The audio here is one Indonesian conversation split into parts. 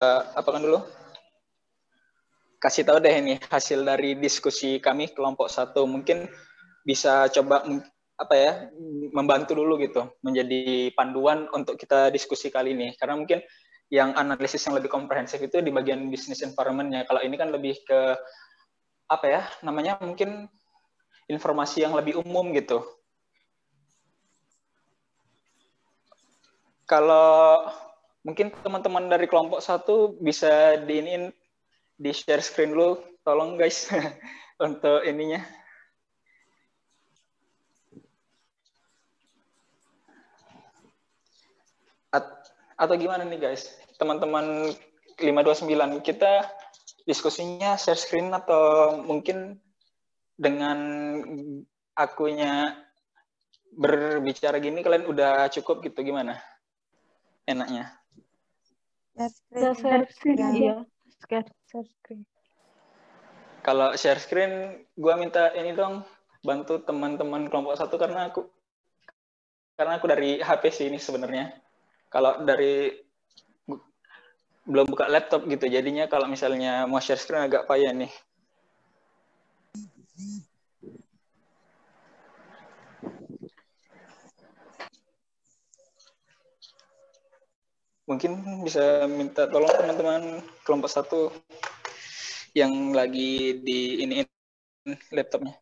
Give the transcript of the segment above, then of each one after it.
Apakan dulu? Kasih tahu deh ini hasil dari diskusi kami kelompok 1. Mungkin bisa coba membantu dulu gitu, menjadi panduan untuk kita diskusi kali ini. Karena mungkin yang analisis yang lebih komprehensif itu di bagian business environment-nya. Kalau ini kan lebih ke mungkin informasi yang lebih umum gitu. Kalau mungkin teman-teman dari kelompok 1 bisa di share screen dulu, tolong guys, untuk ininya. Atau gimana nih guys, teman-teman 529, kita diskusinya share screen atau mungkin dengan akunya berbicara gini kalian udah cukup gitu, gimana enaknya? Share screen, iya. Share screen. Kalau share screen, gue minta ini dong, bantu teman-teman kelompok 1 karena aku dari HP sih ini sebenarnya. Kalau dari belum buka laptop gitu, jadinya kalau misalnya mau share screen agak payah nih. Mungkin bisa minta tolong teman-teman kelompok 1 yang lagi di iniin laptopnya.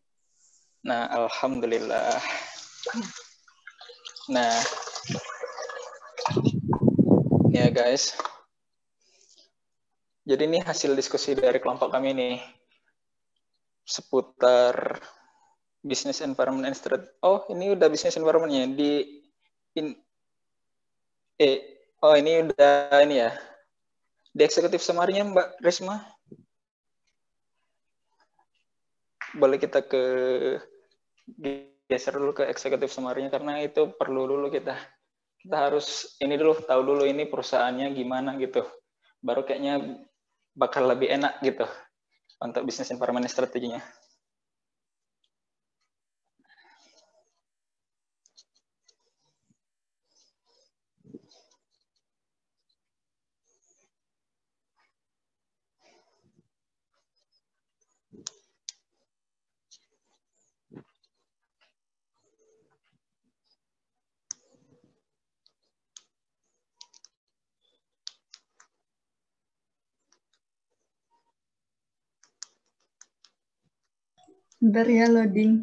Nah, alhamdulillah. Nah, ya guys. Jadi ini hasil diskusi dari kelompok kami nih seputar business environment and strategy. Oh, ini udah business environment-nya ini udah ini ya. Di eksekutif summary-nya Mbak Risma. Boleh kita geser dulu ke eksekutif summary-nya karena itu perlu dulu kita harus ini dulu, tahu dulu ini perusahaannya gimana gitu. Baru kayaknya bakal lebih enak gitu untuk business environment strateginya. Bentar ya, loading.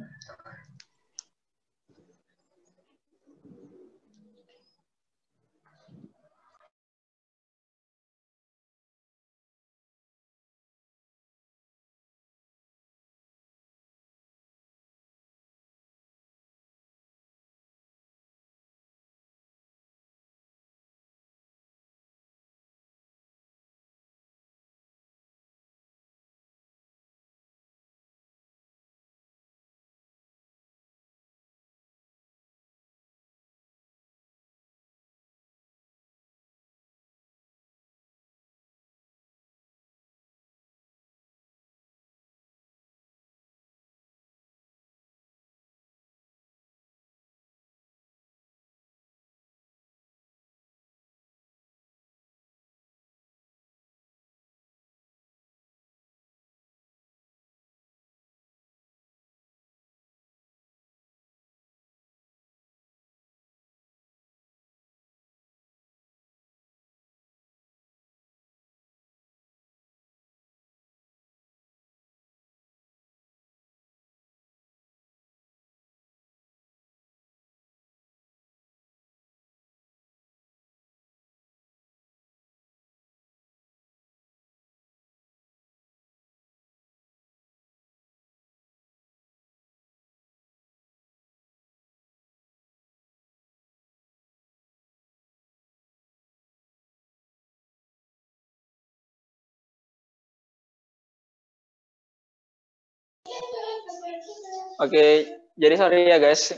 Oke, jadi sorry ya guys,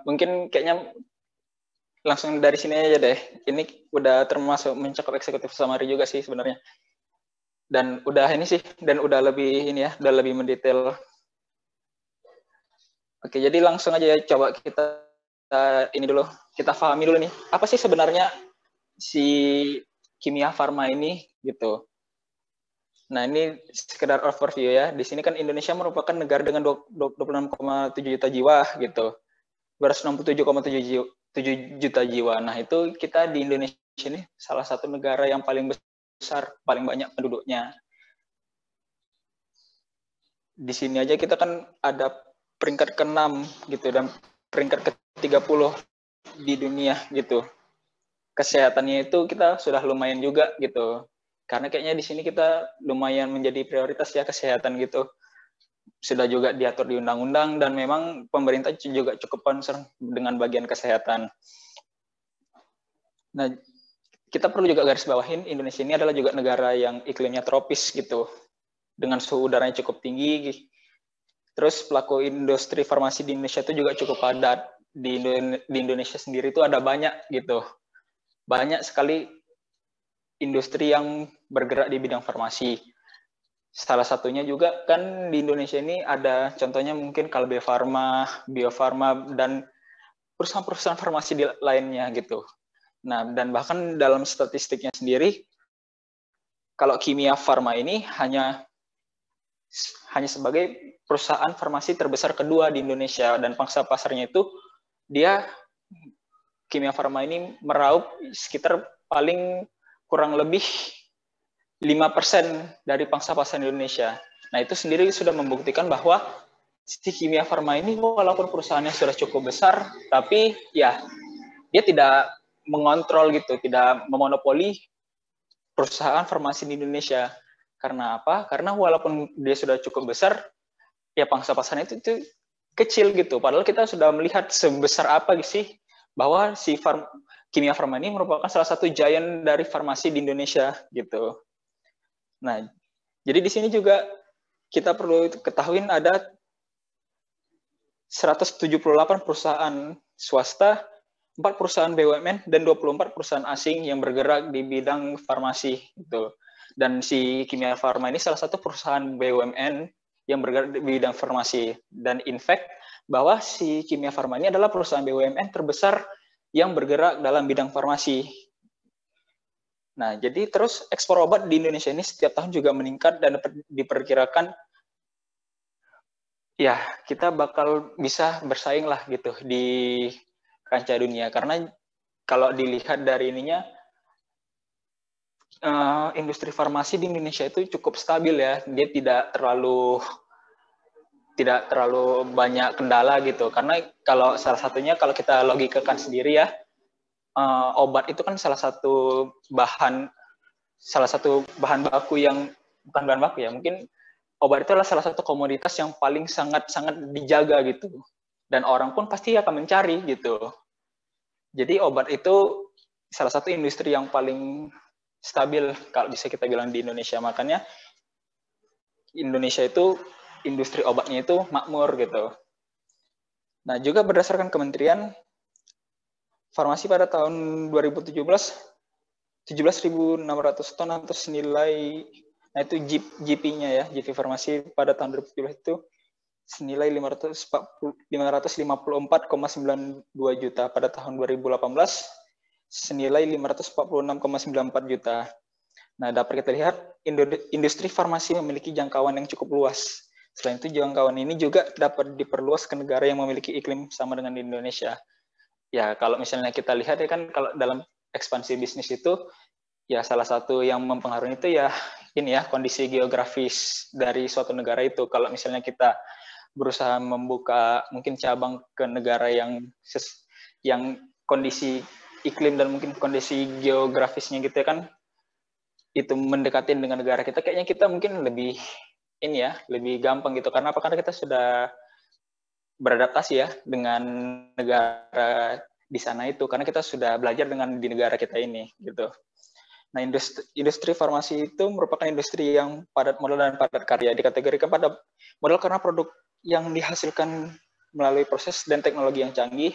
mungkin kayaknya langsung dari sini aja deh. Ini udah termasuk mencakup eksekutif summary juga sih sebenarnya. Dan udah ini sih, dan udah lebih ini ya, udah lebih mendetail. Oke, jadi langsung aja ya, coba kita ini dulu, kita pahami dulu nih, apa sih sebenarnya si kimia farma ini gitu. Nah, ini sekedar overview ya. Di sini kan Indonesia merupakan negara dengan 26,7 juta jiwa gitu. 267,7 juta jiwa. Nah, itu kita di Indonesia ini salah satu negara yang paling besar, paling banyak penduduknya. Di sini aja kita kan ada peringkat ke-6 gitu dan peringkat ke-30 di dunia gitu. Kesehatannya itu kita sudah lumayan juga gitu. Karena kayaknya di sini kita lumayan menjadi prioritas ya kesehatan gitu. Sudah juga diatur di undang-undang dan memang pemerintah juga cukup concern dengan bagian kesehatan. Nah, kita perlu juga garis bawahin Indonesia ini adalah juga negara yang iklimnya tropis gitu. Dengan suhu udaranya cukup tinggi. Terus pelaku industri farmasi di Indonesia itu juga cukup padat. Di Indonesia sendiri itu ada banyak gitu. Banyak sekali industri yang bergerak di bidang farmasi. Salah satunya juga kan di Indonesia ini ada contohnya mungkin Kalbe Farma, Bio Farma, dan perusahaan-perusahaan farmasi lainnya gitu. Nah, dan bahkan dalam statistiknya sendiri, kalau Kimia Farma ini hanya sebagai perusahaan farmasi terbesar kedua di Indonesia, dan pangsa pasarnya itu Kimia Farma ini meraup sekitar paling kurang lebih 5% dari pangsa pasar Indonesia. Nah, itu sendiri sudah membuktikan bahwa si Kimia Farma ini walaupun perusahaannya sudah cukup besar, tapi ya dia tidak mengontrol gitu, tidak memonopoli perusahaan farmasi di Indonesia. Karena apa? Karena walaupun dia sudah cukup besar, ya pangsa pasarnya itu kecil gitu. Padahal kita sudah melihat sebesar apa sih bahwa si Kimia Farma ini merupakan salah satu giant dari farmasi di Indonesia gitu. Nah, jadi di sini juga kita perlu ketahui ada 178 perusahaan swasta, 4 perusahaan BUMN, dan 24 perusahaan asing yang bergerak di bidang farmasi gitu. Dan si Kimia Farma ini salah satu perusahaan BUMN yang bergerak di bidang farmasi. Dan in fact, bahwa si Kimia Farma ini adalah perusahaan BUMN terbesar yang bergerak dalam bidang farmasi. Nah, jadi terus ekspor obat di Indonesia ini setiap tahun juga meningkat dan diperkirakan ya kita bakal bisa bersaing lah gitu di kancah dunia. Karena kalau dilihat dari ininya, industri farmasi di Indonesia itu cukup stabil ya. Dia tidak terlalu banyak kendala gitu. Karena kalau salah satunya kalau kita logikakan sendiri ya, obat itu kan salah satu bahan baku yang bukan bahan baku ya, mungkin obat itu adalah salah satu komoditas yang paling sangat dijaga gitu, dan orang pun pasti akan mencari gitu. Jadi obat itu salah satu industri yang paling stabil kalau bisa kita bilang di Indonesia. Makanya Indonesia itu industri obatnya itu makmur gitu. Nah, juga berdasarkan Kementerian Farmasi pada tahun 2017, 17.600 ton atau senilai, nah itu GP-nya ya, GP Farmasi pada tahun 2017 itu senilai 554,92 juta. Pada tahun 2018 senilai 546,94 juta. Nah, dapat kita lihat industri farmasi memiliki jangkauan yang cukup luas. Selain itu, jangkauan ini juga dapat diperluas ke negara yang memiliki iklim sama dengan di Indonesia. Ya, kalau misalnya kita lihat ya kan, kalau dalam ekspansi bisnis itu, ya salah satu yang mempengaruhi itu ya ini ya, kondisi geografis dari suatu negara itu. Kalau misalnya kita berusaha membuka mungkin cabang ke negara yang kondisi iklim dan mungkin kondisi geografisnya gitu ya kan, itu mendekatin dengan negara kita, kayaknya kita mungkin lebih ini ya, lebih gampang gitu. Karena apa? Karena kita sudah beradaptasi ya dengan negara di sana itu, karena kita sudah belajar dengan di negara kita ini gitu. Nah, industri farmasi itu merupakan industri yang padat modal dan padat karya. Dikategorikan pada modal karena produk yang dihasilkan melalui proses dan teknologi yang canggih,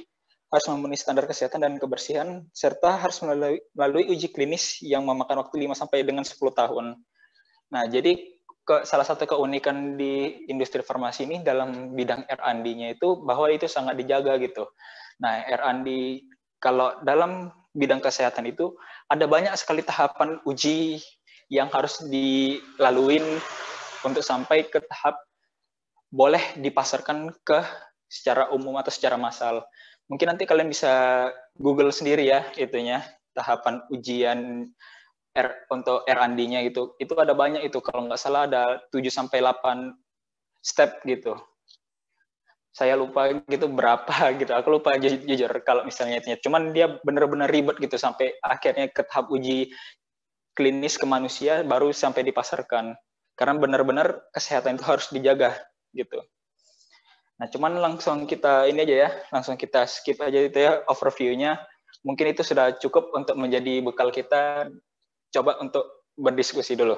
harus memenuhi standar kesehatan dan kebersihan, serta harus melalui uji klinis yang memakan waktu 5 sampai dengan 10 tahun. Nah, jadi salah satu keunikan di industri farmasi ini dalam bidang R&D-nya itu bahwa itu sangat dijaga gitu. Nah, R&D kalau dalam bidang kesehatan itu ada banyak sekali tahapan uji yang harus dilaluin untuk sampai ke tahap boleh dipasarkan ke secara umum atau secara massal. Mungkin nanti kalian bisa Google sendiri ya itunya, tahapan ujian untuk R&D-nya gitu. Itu ada banyak itu, kalau nggak salah ada 7-8 step gitu. Saya lupa gitu berapa gitu. Aku lupa jujur kalau misalnya itu. Cuman dia benar-benar ribet gitu sampai akhirnya ke tahap uji klinis ke manusia baru sampai dipasarkan. Karena benar-benar kesehatan itu harus dijaga gitu. Nah, cuman langsung kita ini aja ya, langsung kita skip aja itu ya overview-nya. Mungkin itu sudah cukup untuk menjadi bekal kita coba untuk berdiskusi dulu.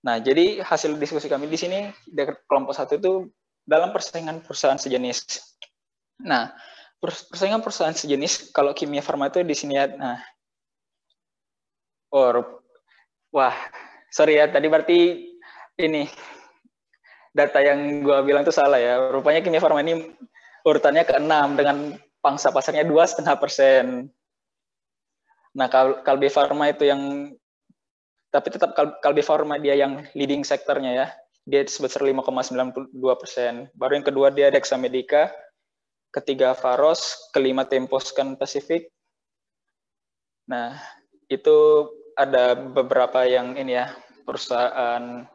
Nah, jadi hasil diskusi kami di sini dari kelompok 1 itu dalam persaingan perusahaan sejenis. Nah, persaingan perusahaan sejenis kalau Kimia Farma itu di sini ya. Nah, wah, sorry ya, tadi berarti ini data yang gue bilang itu salah ya. Rupanya Kimia Farma ini urutannya ke-6 dengan pangsa pasarnya 2,5%. Nah, Kalbe Farma itu yang, tapi tetap Kalbe Farma dia yang leading sektornya ya. Dia sebesar 5,92%. Baru yang kedua dia Dexa Medica, ketiga Faros, kelima Temposcan Pacific. Nah, itu ada beberapa yang ini ya, perusahaan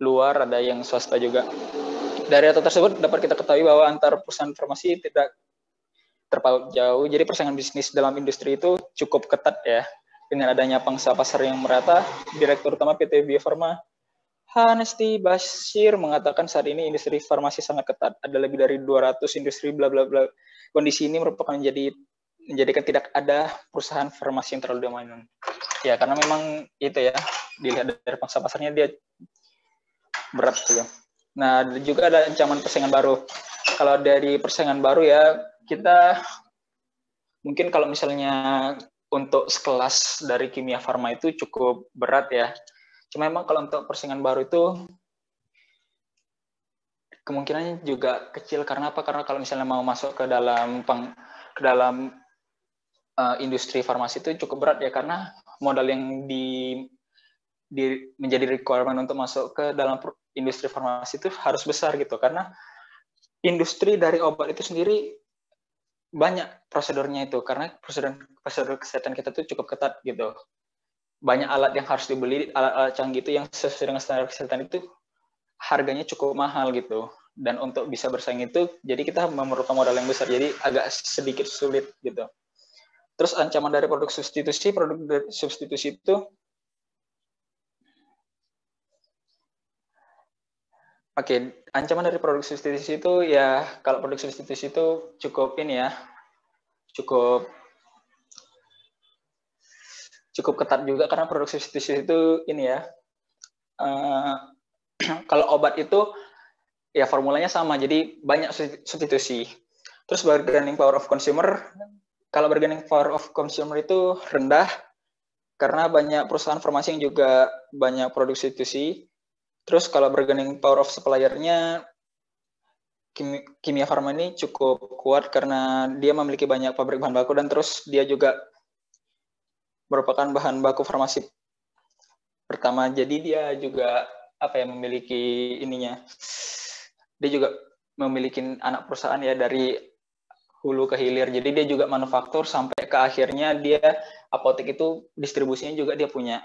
luar, ada yang swasta juga. Dari data tersebut dapat kita ketahui bahwa antar perusahaan farmasi tidak terpaut jauh. Jadi persaingan bisnis dalam industri itu cukup ketat ya. Dengan adanya pangsa pasar yang merata, Direktur Utama PT Bio Farma Hanesti Bashir mengatakan saat ini industri farmasi sangat ketat. Ada lebih dari 200 industri bla bla bla. Kondisi ini merupakan menjadikan tidak ada perusahaan farmasi yang terlalu dominan. Ya, karena memang itu ya, dilihat dari pangsa pasarnya dia berat juga. Nah, juga ada ancaman persaingan baru. Kalau dari persaingan baru ya, kita mungkin kalau misalnya untuk sekelas dari Kimia Farma itu cukup berat ya. Cuma memang kalau untuk persaingan baru itu kemungkinannya juga kecil. Karena apa? Karena kalau misalnya mau masuk ke dalam industri farmasi itu cukup berat ya, karena modal yang menjadi requirement untuk masuk ke dalam industri farmasi itu harus besar gitu, karena industri dari obat itu sendiri banyak prosedurnya itu, karena prosedur kesehatan kita tuh cukup ketat gitu. Banyak alat yang harus dibeli, alat-alat canggih itu yang sesuai dengan standar kesehatan itu harganya cukup mahal gitu. Dan untuk bisa bersaing itu, jadi kita memerlukan modal yang besar, jadi agak sedikit sulit gitu. Terus ancaman dari produk substitusi itu ancaman dari produk substitusi itu ya, kalau produk substitusi itu cukup ini ya, cukup ketat juga, karena produk substitusi itu ini ya, kalau obat itu ya formulanya sama, jadi banyak substitusi. Terus bargaining power of consumer, kalau bargaining power of consumer itu rendah, karena banyak perusahaan farmasi yang juga banyak produk substitusi. Terus kalau bargaining power of supplier-nya, Kimia Farma ini cukup kuat karena dia memiliki banyak pabrik bahan baku, dan terus dia juga merupakan bahan baku farmasi pertama. Jadi dia juga memiliki ininya. Dia juga memiliki anak perusahaan ya dari hulu ke hilir. Jadi dia juga manufaktur sampai ke akhirnya dia apotek itu distribusinya juga dia punya.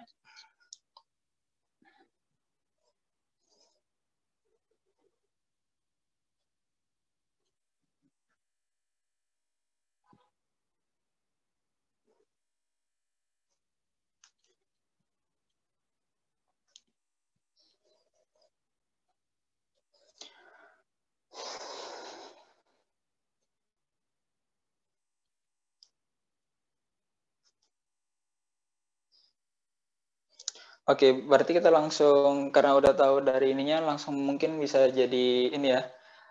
Oke, berarti kita langsung, karena udah tahu dari ininya, langsung mungkin bisa jadi ini ya,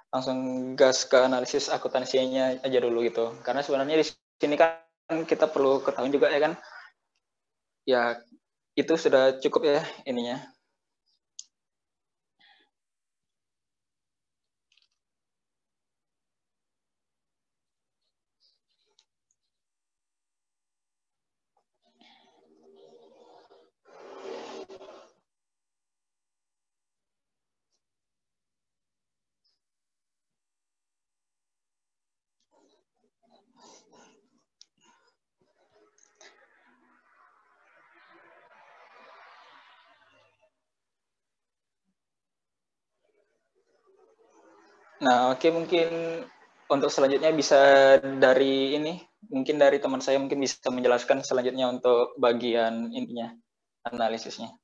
langsung gas ke analisis akuntansinya aja dulu gitu. Karena sebenarnya di sini kan kita perlu ketahui juga ya kan, ya itu sudah cukup ya ininya. Nah, oke, mungkin untuk selanjutnya bisa dari ini, mungkin dari teman saya mungkin bisa menjelaskan selanjutnya untuk bagian ininya, analisisnya.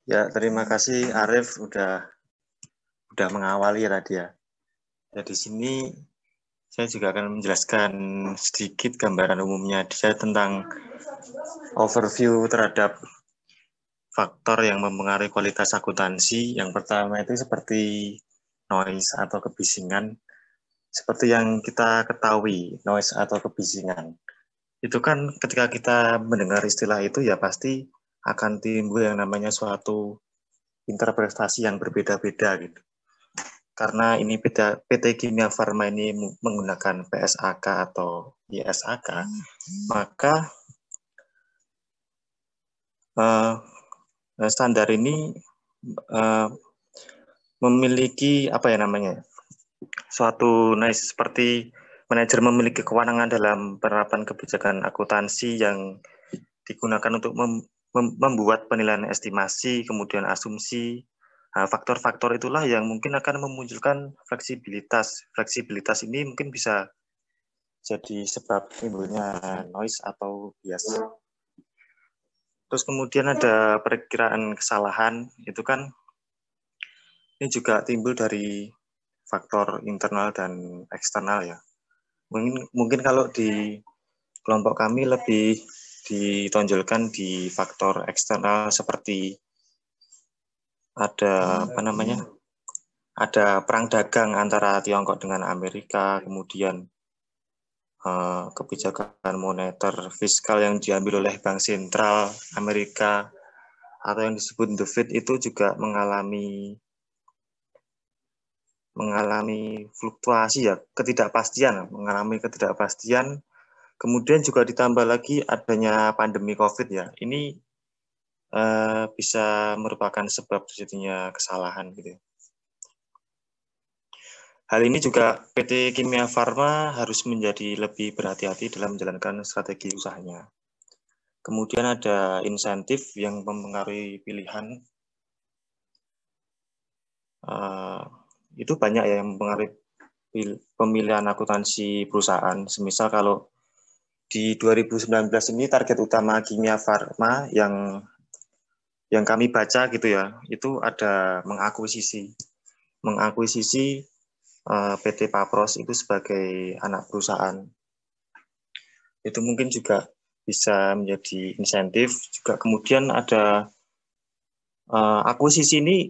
Ya, terima kasih Arif udah mengawali ya tadi ya. Ya, di sini saya juga akan menjelaskan sedikit gambaran umumnya saya tentang overview terhadap faktor yang mempengaruhi kualitas akuntansi. Yang pertama itu seperti noise atau kebisingan. Seperti yang kita ketahui, noise atau kebisingan. Itu kan ketika kita mendengar istilah itu ya pasti akan timbul yang namanya suatu interpretasi yang berbeda-beda gitu. Karena ini PT Kimia Farma ini menggunakan PSAK atau ISAK, maka standar ini memiliki apa ya namanya, suatu nice seperti manajer memiliki kewenangan dalam penerapan kebijakan akuntansi yang digunakan untuk membuat penilaian estimasi, kemudian asumsi. Faktor-faktor itulah yang mungkin akan memunculkan fleksibilitas. Fleksibilitas ini mungkin bisa jadi sebab timbulnya noise atau bias. Terus kemudian ada perkiraan kesalahan, itu kan ini juga timbul dari faktor internal dan eksternal ya. Mungkin kalau di kelompok kami lebih ditonjolkan di faktor eksternal seperti ada apa namanya? Ada perang dagang antara Tiongkok dengan Amerika, kemudian kebijakan moneter fiskal yang diambil oleh Bank Sentral Amerika atau yang disebut The Fed itu juga mengalami fluktuasi ya, mengalami ketidakpastian. Kemudian juga ditambah lagi adanya pandemi COVID ya. Ini bisa merupakan sebab terjadinya kesalahan gitu. Hal ini juga PT Kimia Farma harus menjadi lebih berhati-hati dalam menjalankan strategi usahanya. Kemudian ada insentif yang mempengaruhi pilihan. Itu banyak ya yang mempengaruhi pemilihan akuntansi perusahaan. Semisal kalau di 2019 ini target utama Kimia Farma yang kami baca gitu ya, itu ada mengakuisisi PT Papros itu sebagai anak perusahaan. Itu mungkin juga bisa menjadi insentif. Juga kemudian ada akuisisi ini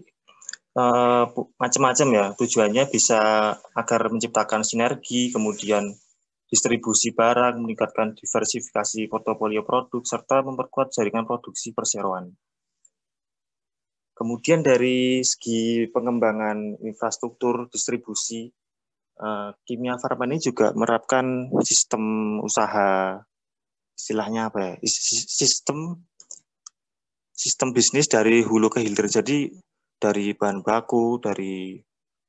macam-macam ya. Tujuannya bisa agar menciptakan sinergi, kemudian distribusi barang, meningkatkan diversifikasi portofolio produk, serta memperkuat jaringan produksi perseroan. Kemudian dari segi pengembangan infrastruktur distribusi, Kimia Farma ini juga menerapkan sistem usaha, istilahnya apa ya? Sistem bisnis dari hulu ke hilir. Jadi dari bahan baku, dari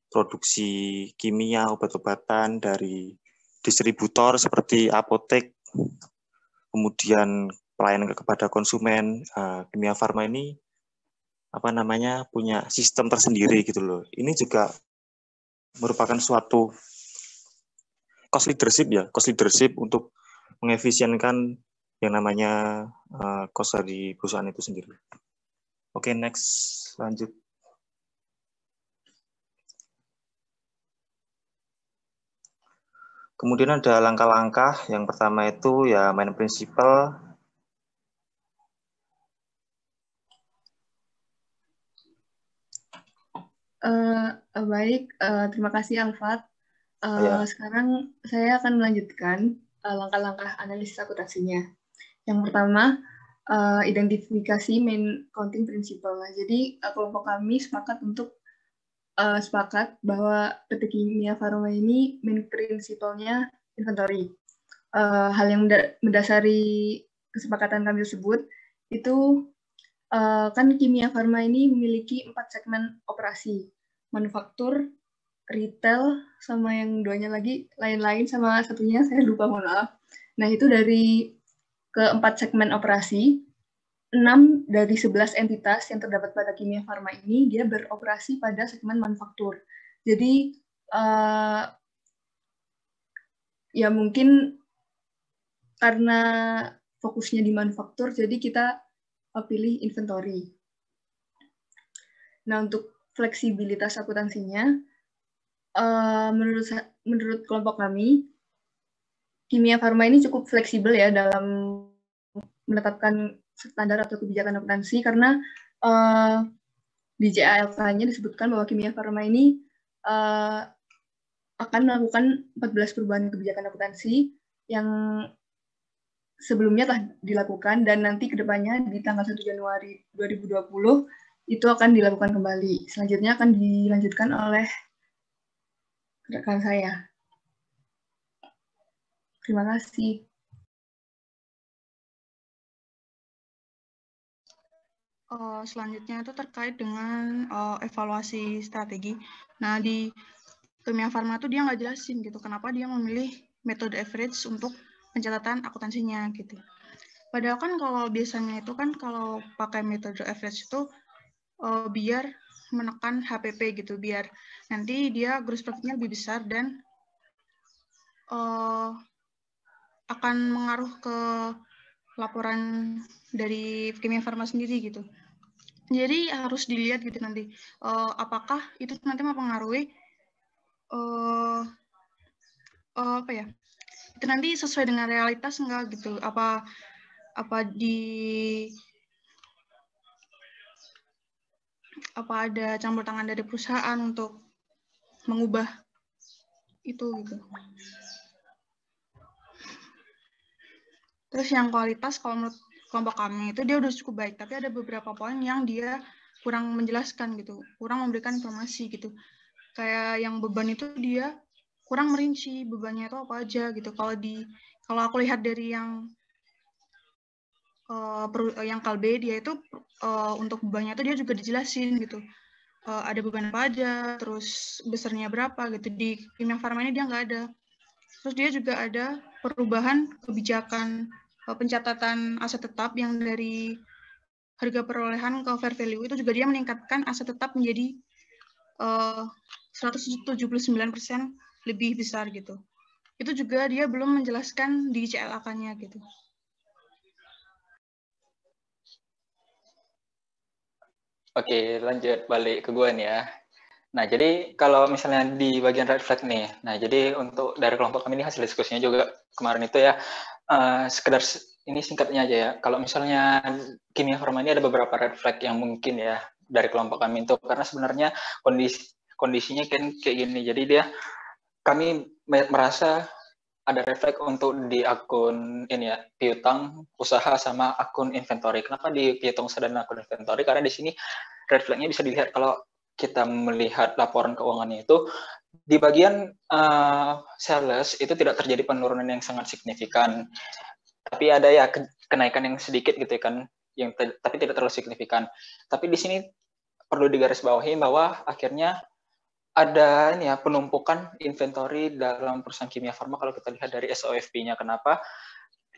produksi kimia, obat-obatan, dari distributor seperti apotek, kemudian pelayanan kepada konsumen. Kimia Farma ini punya sistem tersendiri gitu loh. Ini juga merupakan suatu cost leadership untuk mengefisienkan yang namanya cost dari perusahaan itu sendiri. Oke, next, lanjut. Kemudian ada langkah-langkah. Yang pertama itu ya main principle. Baik, terima kasih Alfat. Ya. Sekarang saya akan melanjutkan langkah-langkah analisis akuntansinya. Yang pertama, identifikasi main accounting principle. Nah, jadi kelompok kami sepakat bahwa PT Kimia Farma ini main prinsipalnya inventory. Hal yang mendasari kesepakatan kami tersebut itu kan Kimia Farma ini memiliki 4 segmen operasi, manufaktur, retail, sama yang duanya lagi lain-lain, sama satunya saya lupa, mohon maaf. Nah, itu dari keempat segmen operasi, 6 dari 11 entitas yang terdapat pada Kimia Farma ini dia beroperasi pada segmen manufaktur. Jadi ya mungkin karena fokusnya di manufaktur, jadi kita pilih inventory. Nah, untuk fleksibilitas akuntansinya, menurut kelompok kami, Kimia Farma ini cukup fleksibel ya dalam menetapkan standar atau kebijakan akuntansi, karena di JALK-nya disebutkan bahwa Kimia Farma ini akan melakukan 14 perubahan kebijakan akuntansi yang sebelumnya telah dilakukan, dan nanti kedepannya di tanggal 1 Januari 2020 itu akan dilakukan kembali. Selanjutnya akan dilanjutkan oleh rekan saya. Terima kasih. Selanjutnya itu terkait dengan evaluasi strategi. Nah, di Kimia Farma itu dia nggak jelasin gitu kenapa dia memilih metode average untuk pencatatan akuntansinya gitu. Padahal kan kalau biasanya itu kan kalau pakai metode average itu biar menekan HPP gitu, biar nanti dia gross profit-nya lebih besar dan akan mengaruh ke laporan dari Kimia Farma sendiri gitu. Jadi harus dilihat gitu nanti apakah itu nanti mempengaruhi apa ya? Itu nanti sesuai dengan realitas enggak gitu? Apa ada campur tangan dari perusahaan untuk mengubah itu gitu. Terus yang kualitas kalau menurut kelompok kami itu dia udah cukup baik, tapi ada beberapa poin yang dia kurang menjelaskan gitu, kurang memberikan informasi gitu. Kayak yang beban itu dia kurang merinci bebannya itu apa aja gitu. Kalau aku lihat dari yang kalbe dia itu untuk bebannya itu dia juga dijelasin gitu. Ada beban apa aja, terus besarnya berapa gitu. Di Kimia Farma ini dia nggak ada. Terus dia juga ada perubahan kebijakan pencatatan aset tetap yang dari harga perolehan ke fair value itu juga dia meningkatkan aset tetap menjadi 179% lebih besar gitu. Itu juga dia belum menjelaskan di CLAK-nya gitu. Oke, lanjut balik ke gue nih ya. Nah, jadi kalau misalnya di bagian red flag nih, nah jadi untuk dari kelompok kami ini hasil diskusinya juga kemarin itu ya, sekedar ini singkatnya aja ya. Kalau misalnya Kimia Farma ini ada beberapa red flag yang mungkin ya dari kelompok kami itu, karena sebenarnya kondisinya kan kayak gini. Jadi kami merasa ada red flag untuk di akun ini ya, piutang usaha sama akun inventory. Kenapa di piutang usaha dan akun inventory? Karena di sini red flag-nya bisa dilihat kalau kita melihat laporan keuangannya itu di bagian sales itu tidak terjadi penurunan yang sangat signifikan, tapi ada ya kenaikan yang sedikit gitu kan, tapi tidak terlalu signifikan. Tapi di sini perlu digarisbawahi bahwa akhirnya ada ini ya penumpukan inventory dalam perusahaan Kimia Farma kalau kita lihat dari SOFP-nya. Kenapa?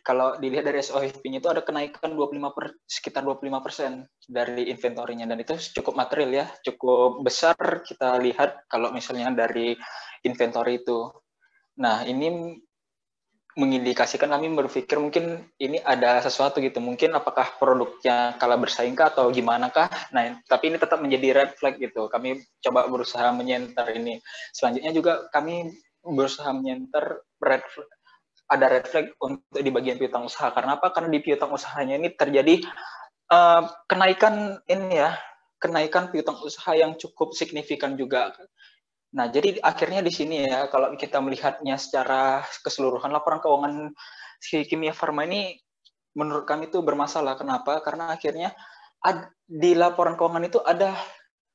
Kalau dilihat dari SOFP-nya itu ada kenaikan sekitar 25% dari inventorinya, dan itu cukup material ya, cukup besar kita lihat kalau misalnya dari inventory itu. Nah, ini mengindikasikan kami berpikir mungkin ini ada sesuatu gitu, mungkin apakah produknya kalah bersaing kah atau gimana kah. Nah, tapi ini tetap menjadi red flag gitu. Kami coba berusaha menyenter ini. Selanjutnya juga kami berusaha menyenter ada red flag untuk di bagian piutang usaha. Karena apa? Karena di piutang usahanya ini terjadi kenaikan piutang usaha yang cukup signifikan juga. Nah, jadi akhirnya di sini ya, kalau kita melihatnya secara keseluruhan, laporan keuangan si Kimia Farma ini menurut kami itu bermasalah. Kenapa? Karena akhirnya di laporan keuangan itu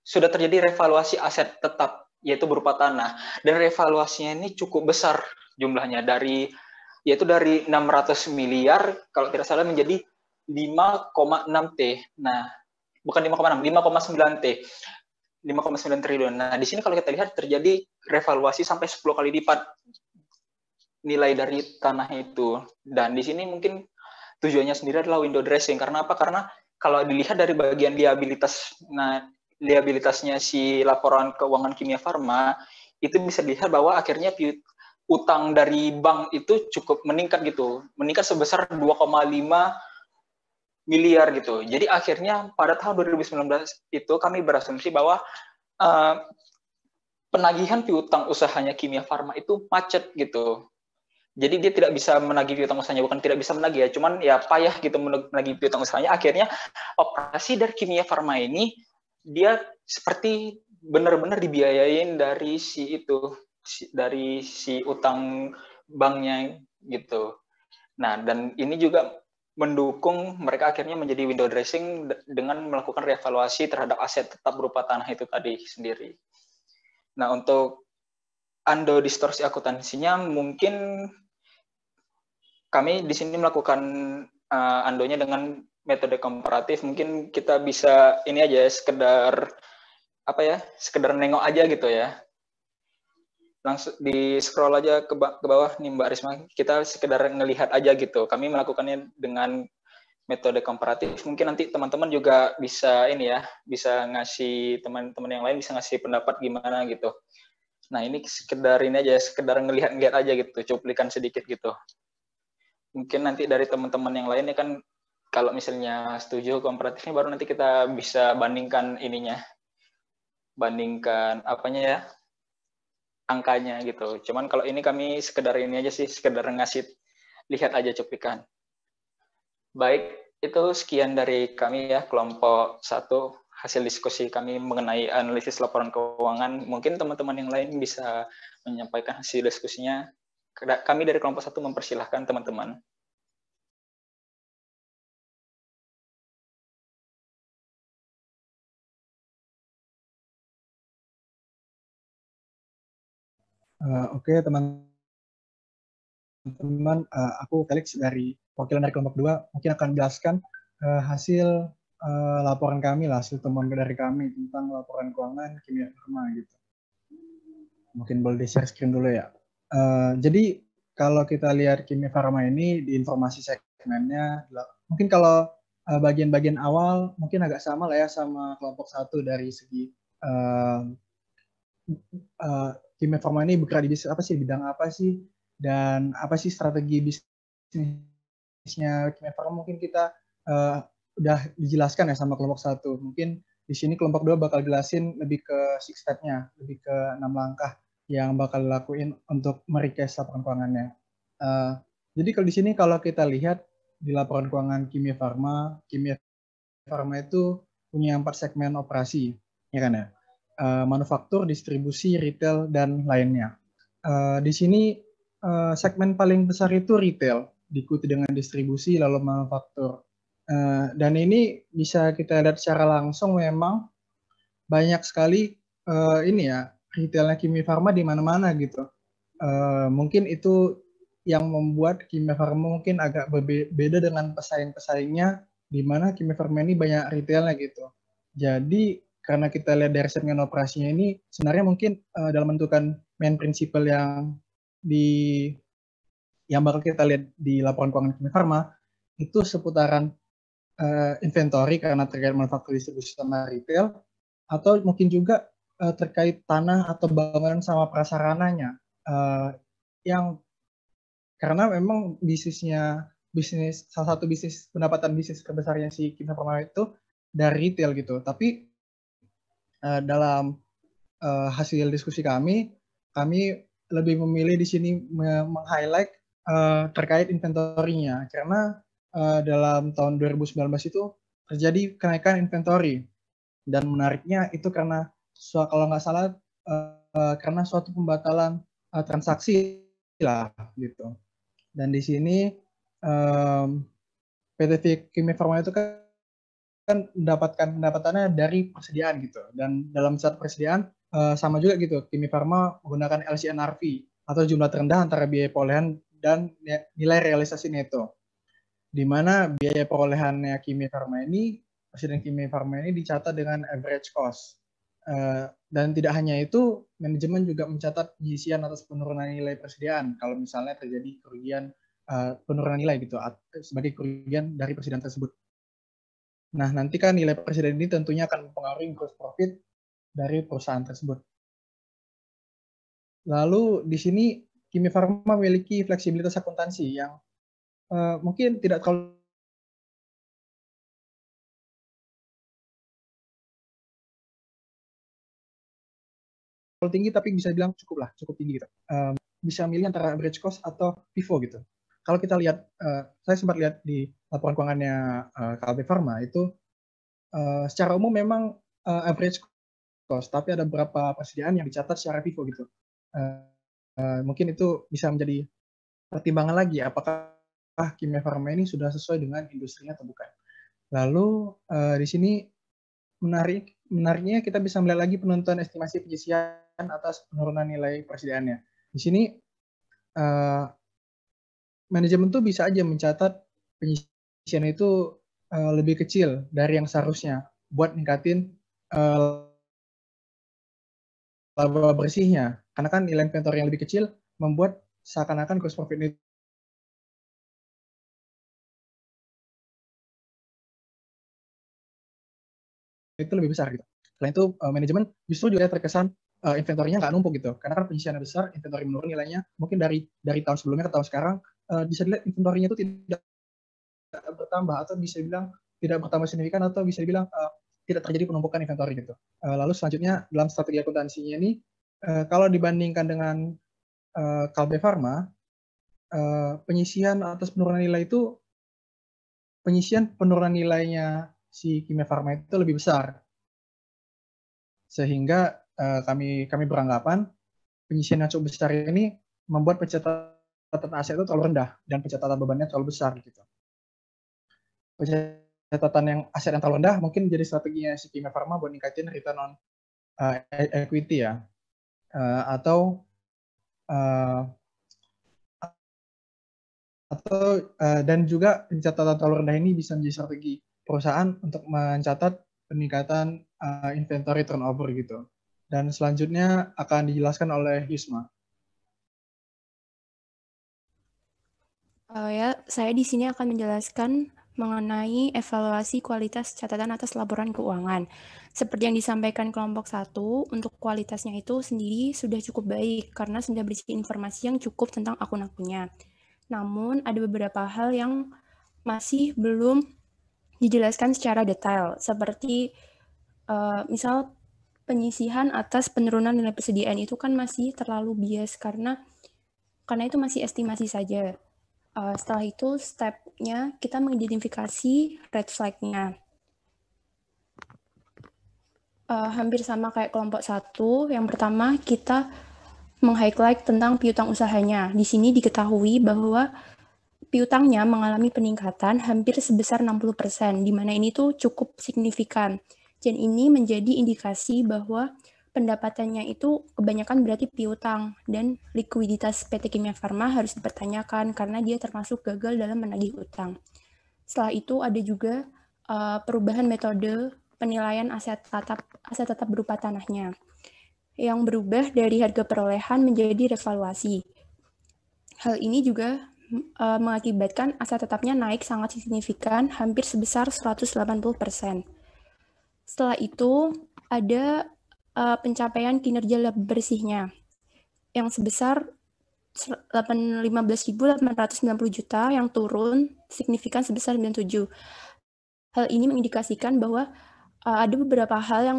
sudah terjadi revaluasi aset tetap, yaitu berupa tanah. Dan revaluasinya ini cukup besar jumlahnya, yaitu dari 600 miliar, kalau tidak salah menjadi 5,6 T. Nah, bukan 5,6, 5,9 T. 5,9 triliun. Nah, di sini kalau kita lihat terjadi revaluasi sampai 10 kali lipat nilai dari tanah itu. Dan di sini mungkin tujuannya sendiri adalah window dressing. Karena apa? Karena kalau dilihat dari bagian liabilitas, nah liabilitasnya si laporan keuangan Kimia Farma, itu bisa dilihat bahwa akhirnya utang dari bank itu cukup meningkat gitu. Meningkat sebesar 2,5 miliar gitu. Jadi akhirnya pada tahun 2019 itu kami berasumsi bahwa penagihan piutang usahanya Kimia Farma itu macet gitu. Jadi dia tidak bisa menagih piutang usahanya, bukan tidak bisa menagih ya, cuman ya payah gitu menagih piutang usahanya. Akhirnya operasi dari Kimia Farma ini dia seperti benar-benar dibiayain dari dari si utang banknya gitu. Nah, dan ini juga mendukung mereka akhirnya menjadi window dressing dengan melakukan revaluasi terhadap aset tetap berupa tanah itu tadi sendiri. Nah, untuk ando distorsi akuntansinya mungkin kami di sini melakukan andonya dengan metode komparatif. Mungkin kita bisa ini aja sekedar sekedar nengok aja gitu ya. Langsung di scroll aja ke bawah nih Mbak Risma, kita sekedar ngelihat aja gitu. Kami melakukannya dengan metode komparatif. Mungkin nanti teman-teman juga bisa bisa ngasih teman-teman yang lain bisa ngasih pendapat gimana gitu. Nah, ini sekedar sekedar ngelihat aja gitu, cuplikan sedikit gitu. Mungkin nanti dari teman-teman yang lain kan kalau misalnya setuju komparatifnya baru nanti kita bisa bandingkan angkanya gitu. Cuman kalau ini kami sekedar sekedar ngasih lihat aja cuplikan. Baik, itu sekian dari kami ya, kelompok 1, hasil diskusi kami mengenai analisis laporan keuangan. Mungkin teman-teman yang lain bisa menyampaikan hasil diskusinya. Kami dari kelompok 1 mempersilahkan teman-teman. Oke, teman-teman, aku Felix dari wakilan dari kelompok 2 mungkin akan jelaskan hasil laporan kami hasil temuan dari kami tentang laporan keuangan Kimia Farma gitu. Mungkin boleh di-share screen dulu ya. Jadi kalau kita lihat Kimia Farma ini di informasi segmennya, mungkin kalau bagian-bagian awal mungkin agak sama lah ya sama kelompok 1 dari segi Kimia Farma ini bergerak di bisnis apa sih, bidang apa sih, dan apa sih strategi bisnisnya Kimia Farma. Mungkin kita udah dijelaskan ya sama kelompok 1. Mungkin di sini kelompok 2 bakal jelasin lebih ke 6 step-nya, lebih ke 6 langkah yang bakal dilakuin untuk merecast laporan keuangannya. Jadi kalau di sini kalau kita lihat di laporan keuangan Kimia Farma itu punya 4 segmen operasi, ya kan ya? Manufaktur, distribusi, retail, dan lainnya. Di sini segmen paling besar itu retail, diikuti dengan distribusi, lalu manufaktur. Dan ini bisa kita lihat secara langsung memang banyak sekali retailnya Kimia Farma di mana-mana gitu. Mungkin itu yang membuat Kimia Farma mungkin agak berbeda dengan pesaing-pesaingnya, di mana Kimia Farma ini banyak retailnya gitu. Jadi karena kita lihat dari segmen operasinya ini, sebenarnya mungkin dalam menentukan main prinsipal yang bakal kita lihat di laporan keuangan Kimia Farma itu seputaran inventory karena terkait manufaktur, distribusi sama retail, atau mungkin juga terkait tanah atau bangunan sama prasarananya, yang karena memang salah satu bisnis pendapatan bisnis terbesarnya si Kimia Farma itu dari retail gitu. Tapi dalam hasil diskusi kami lebih memilih di sini meng-highlight terkait inventory-nya, karena dalam tahun 2019 itu terjadi kenaikan inventory, dan menariknya itu karena kalau nggak salah karena suatu pembatalan transaksi lah gitu. Dan di sini PT Kimia Farma itu kan mendapatkan pendapatannya dari persediaan gitu. Dan dalam saat persediaan sama juga gitu, Kimia Farma menggunakan LCNRV atau jumlah terendah antara biaya perolehan dan nilai realisasi neto. Di mana biaya perolehannya Kimia Farma ini, Presiden Kimia Farma ini dicatat dengan average cost. Dan tidak hanya itu, manajemen juga mencatat penyisian atas penurunan nilai persediaan kalau misalnya terjadi kerugian penurunan nilai gitu sebagai kerugian dari persediaan tersebut. Nah, nanti kan nilai persediaan ini tentunya akan mempengaruhi gross profit dari perusahaan tersebut. Lalu di sini Kimia Farma memiliki fleksibilitas akuntansi yang mungkin tidak terlalu tinggi, tapi bisa bilang cukup tinggi gitu. Bisa milih antara average cost atau FIFO gitu. Kalau kita lihat, saya sempat lihat di laporan keuangannya Kalbe Farma itu secara umum memang average cost, tapi ada beberapa persediaan yang dicatat secara FIFO gitu. Mungkin itu bisa menjadi pertimbangan lagi apakah Kimia Farma ini sudah sesuai dengan industrinya atau bukan. Lalu di sini menariknya kita bisa melihat lagi penentuan estimasi penyisian atas penurunan nilai persediaannya. Di sini manajemen tuh bisa aja mencatat penyisian itu lebih kecil dari yang seharusnya buat ningkatin laba bersihnya. Karena kan nilai inventory yang lebih kecil membuat seakan-akan gross profit itu lebih besar gitu. Selain itu manajemen justru juga terkesan inventory-nya nggak numpuk gitu. Karena kan penyisiannya besar, inventory menurun nilainya. Mungkin dari tahun sebelumnya ke tahun sekarang bisa dilihat inventory-nya itu tidak bertambah atau bisa dibilang tidak bertambah signifikan atau bisa dibilang tidak terjadi penumpukan inventory gitu. Lalu selanjutnya dalam strategi akuntansinya ini kalau dibandingkan dengan Kalbe Farma, penyisian atas penurunan nilai itu penyisian penurunan nilainya si Kimia Farma itu lebih besar. Sehingga kami beranggapan penyisian yang cukup besar ini membuat pencatatan aset itu terlalu rendah dan pencatatan bebannya terlalu besar gitu. Pencatatan yang aset yang terlalu rendah mungkin jadi strateginya si Kimia Farma buat ningkatin return on equity ya. Dan juga pencatatan terlalu rendah ini bisa menjadi strategi perusahaan untuk mencatat peningkatan inventory turnover gitu. Dan selanjutnya akan dijelaskan oleh Yusma. Saya di sini akan menjelaskan mengenai evaluasi kualitas catatan atas laporan keuangan. Seperti yang disampaikan kelompok 1, untuk kualitasnya itu sendiri sudah cukup baik karena sudah berisi informasi yang cukup tentang akun-akunnya. Namun, ada beberapa hal yang masih belum dijelaskan secara detail, seperti misal penyisihan atas penurunan nilai persediaan itu kan masih terlalu bias karena itu masih estimasi saja. Setelah itu, step-nya kita mengidentifikasi red flag-nya. Hampir sama kayak kelompok 1. Yang pertama, kita meng-highlight tentang piutang usahanya. Di sini diketahui bahwa piutangnya mengalami peningkatan hampir sebesar 60%, di mana ini tuh cukup signifikan. Dan ini menjadi indikasi bahwa pendapatannya itu kebanyakan berarti piutang, dan likuiditas PT Kimia Farma harus dipertanyakan karena dia termasuk gagal dalam menagih utang. Setelah itu ada juga perubahan metode penilaian aset tetap berupa tanahnya, yang berubah dari harga perolehan menjadi revaluasi. Hal ini juga mengakibatkan aset tetapnya naik sangat signifikan, hampir sebesar 180%. Setelah itu ada pencapaian kinerja laba bersihnya yang sebesar 15.890 juta yang turun signifikan sebesar 97. Hal ini mengindikasikan bahwa ada beberapa hal yang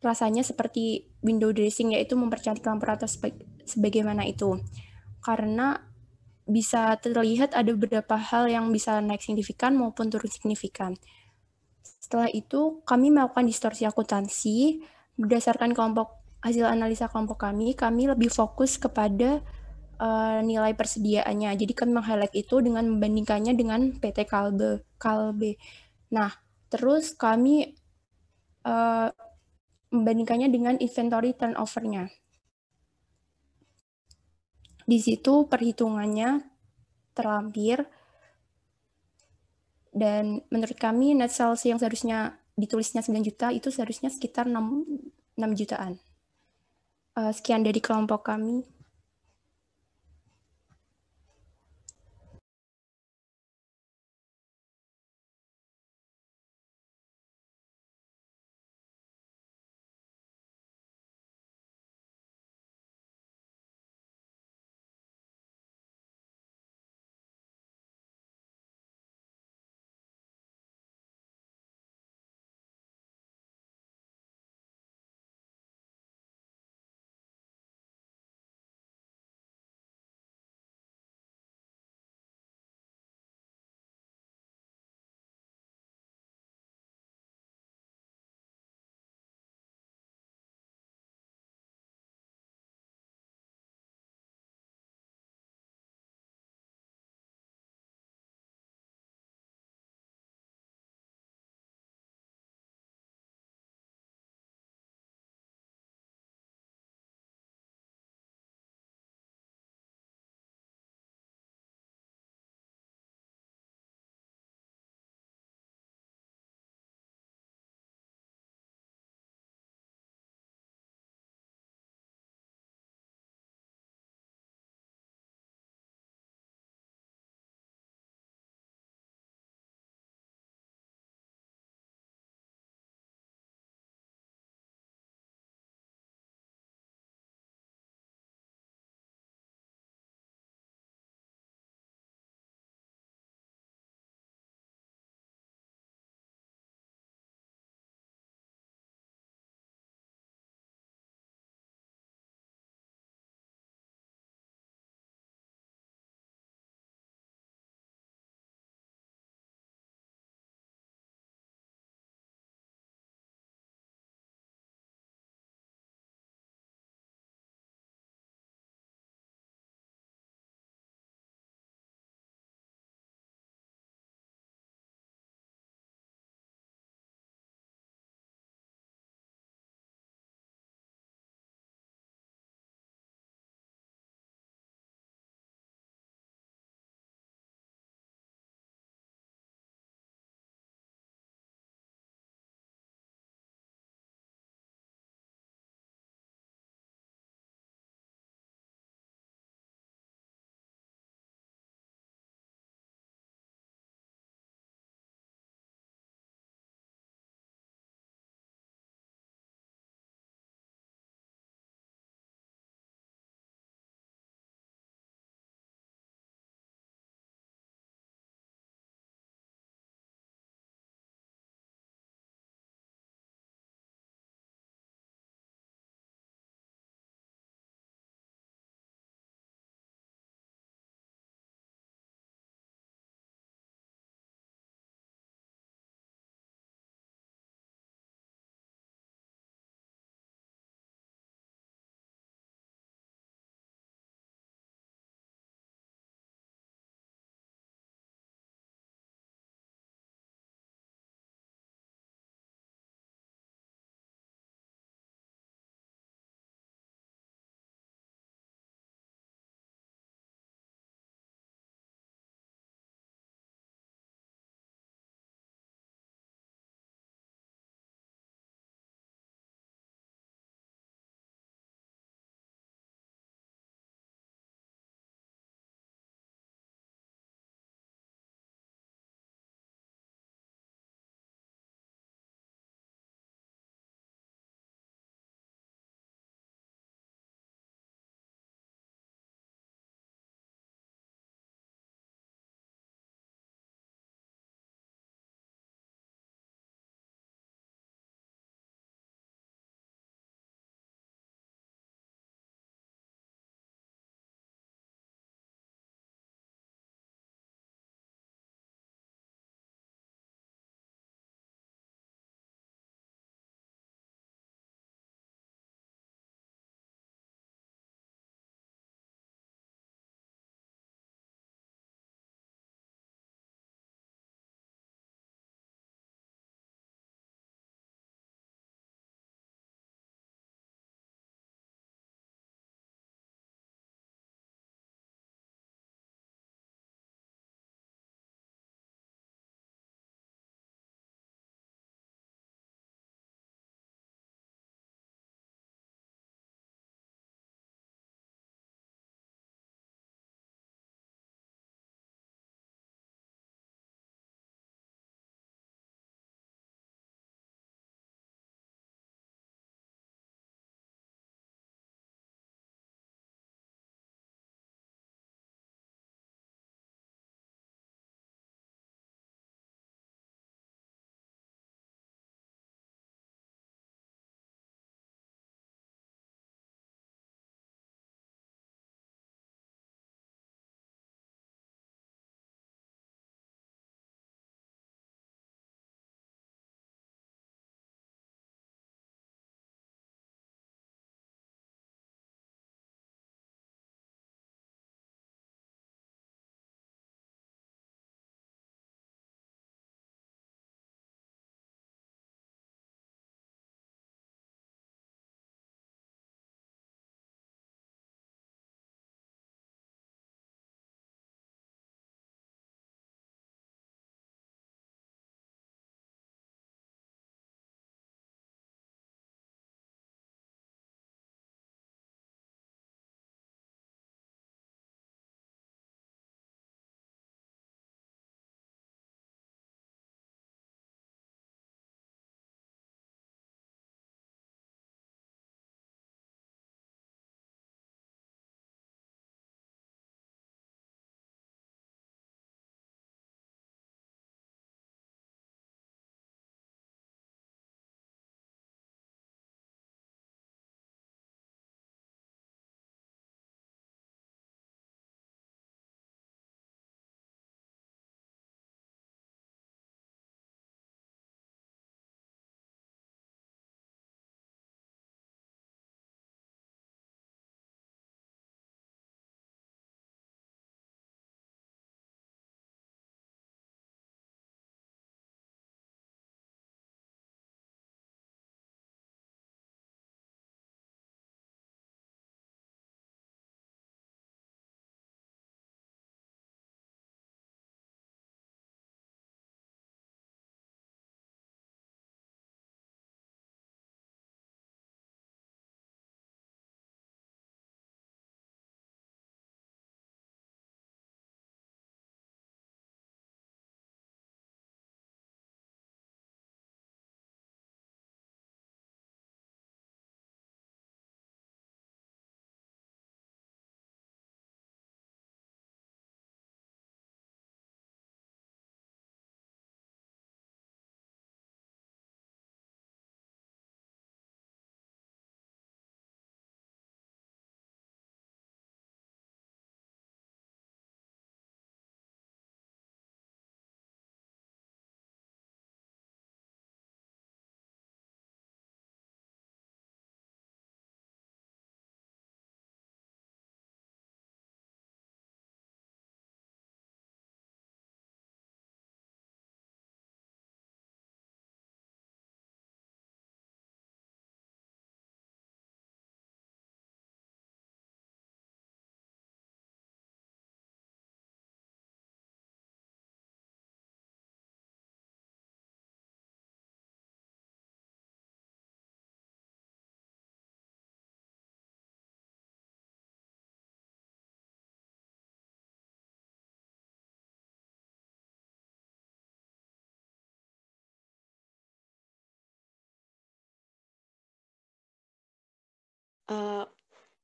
rasanya seperti window dressing, yaitu mempercantik lampu atas sebagaimana itu. Karena bisa terlihat ada beberapa hal yang bisa naik signifikan maupun turun signifikan. Setelah itu, kami melakukan distorsi akuntansi berdasarkan kelompok hasil analisa kelompok kami lebih fokus kepada nilai persediaannya. Jadi kami meng-highlight itu dengan membandingkannya dengan PT Kalbe. Nah, terus kami membandingkannya dengan inventory turnover-nya. Di situ perhitungannya terlampir, dan menurut kami net sales yang seharusnya ditulisnya 9 juta itu seharusnya sekitar 6 jutaan. Sekian dari kelompok kami.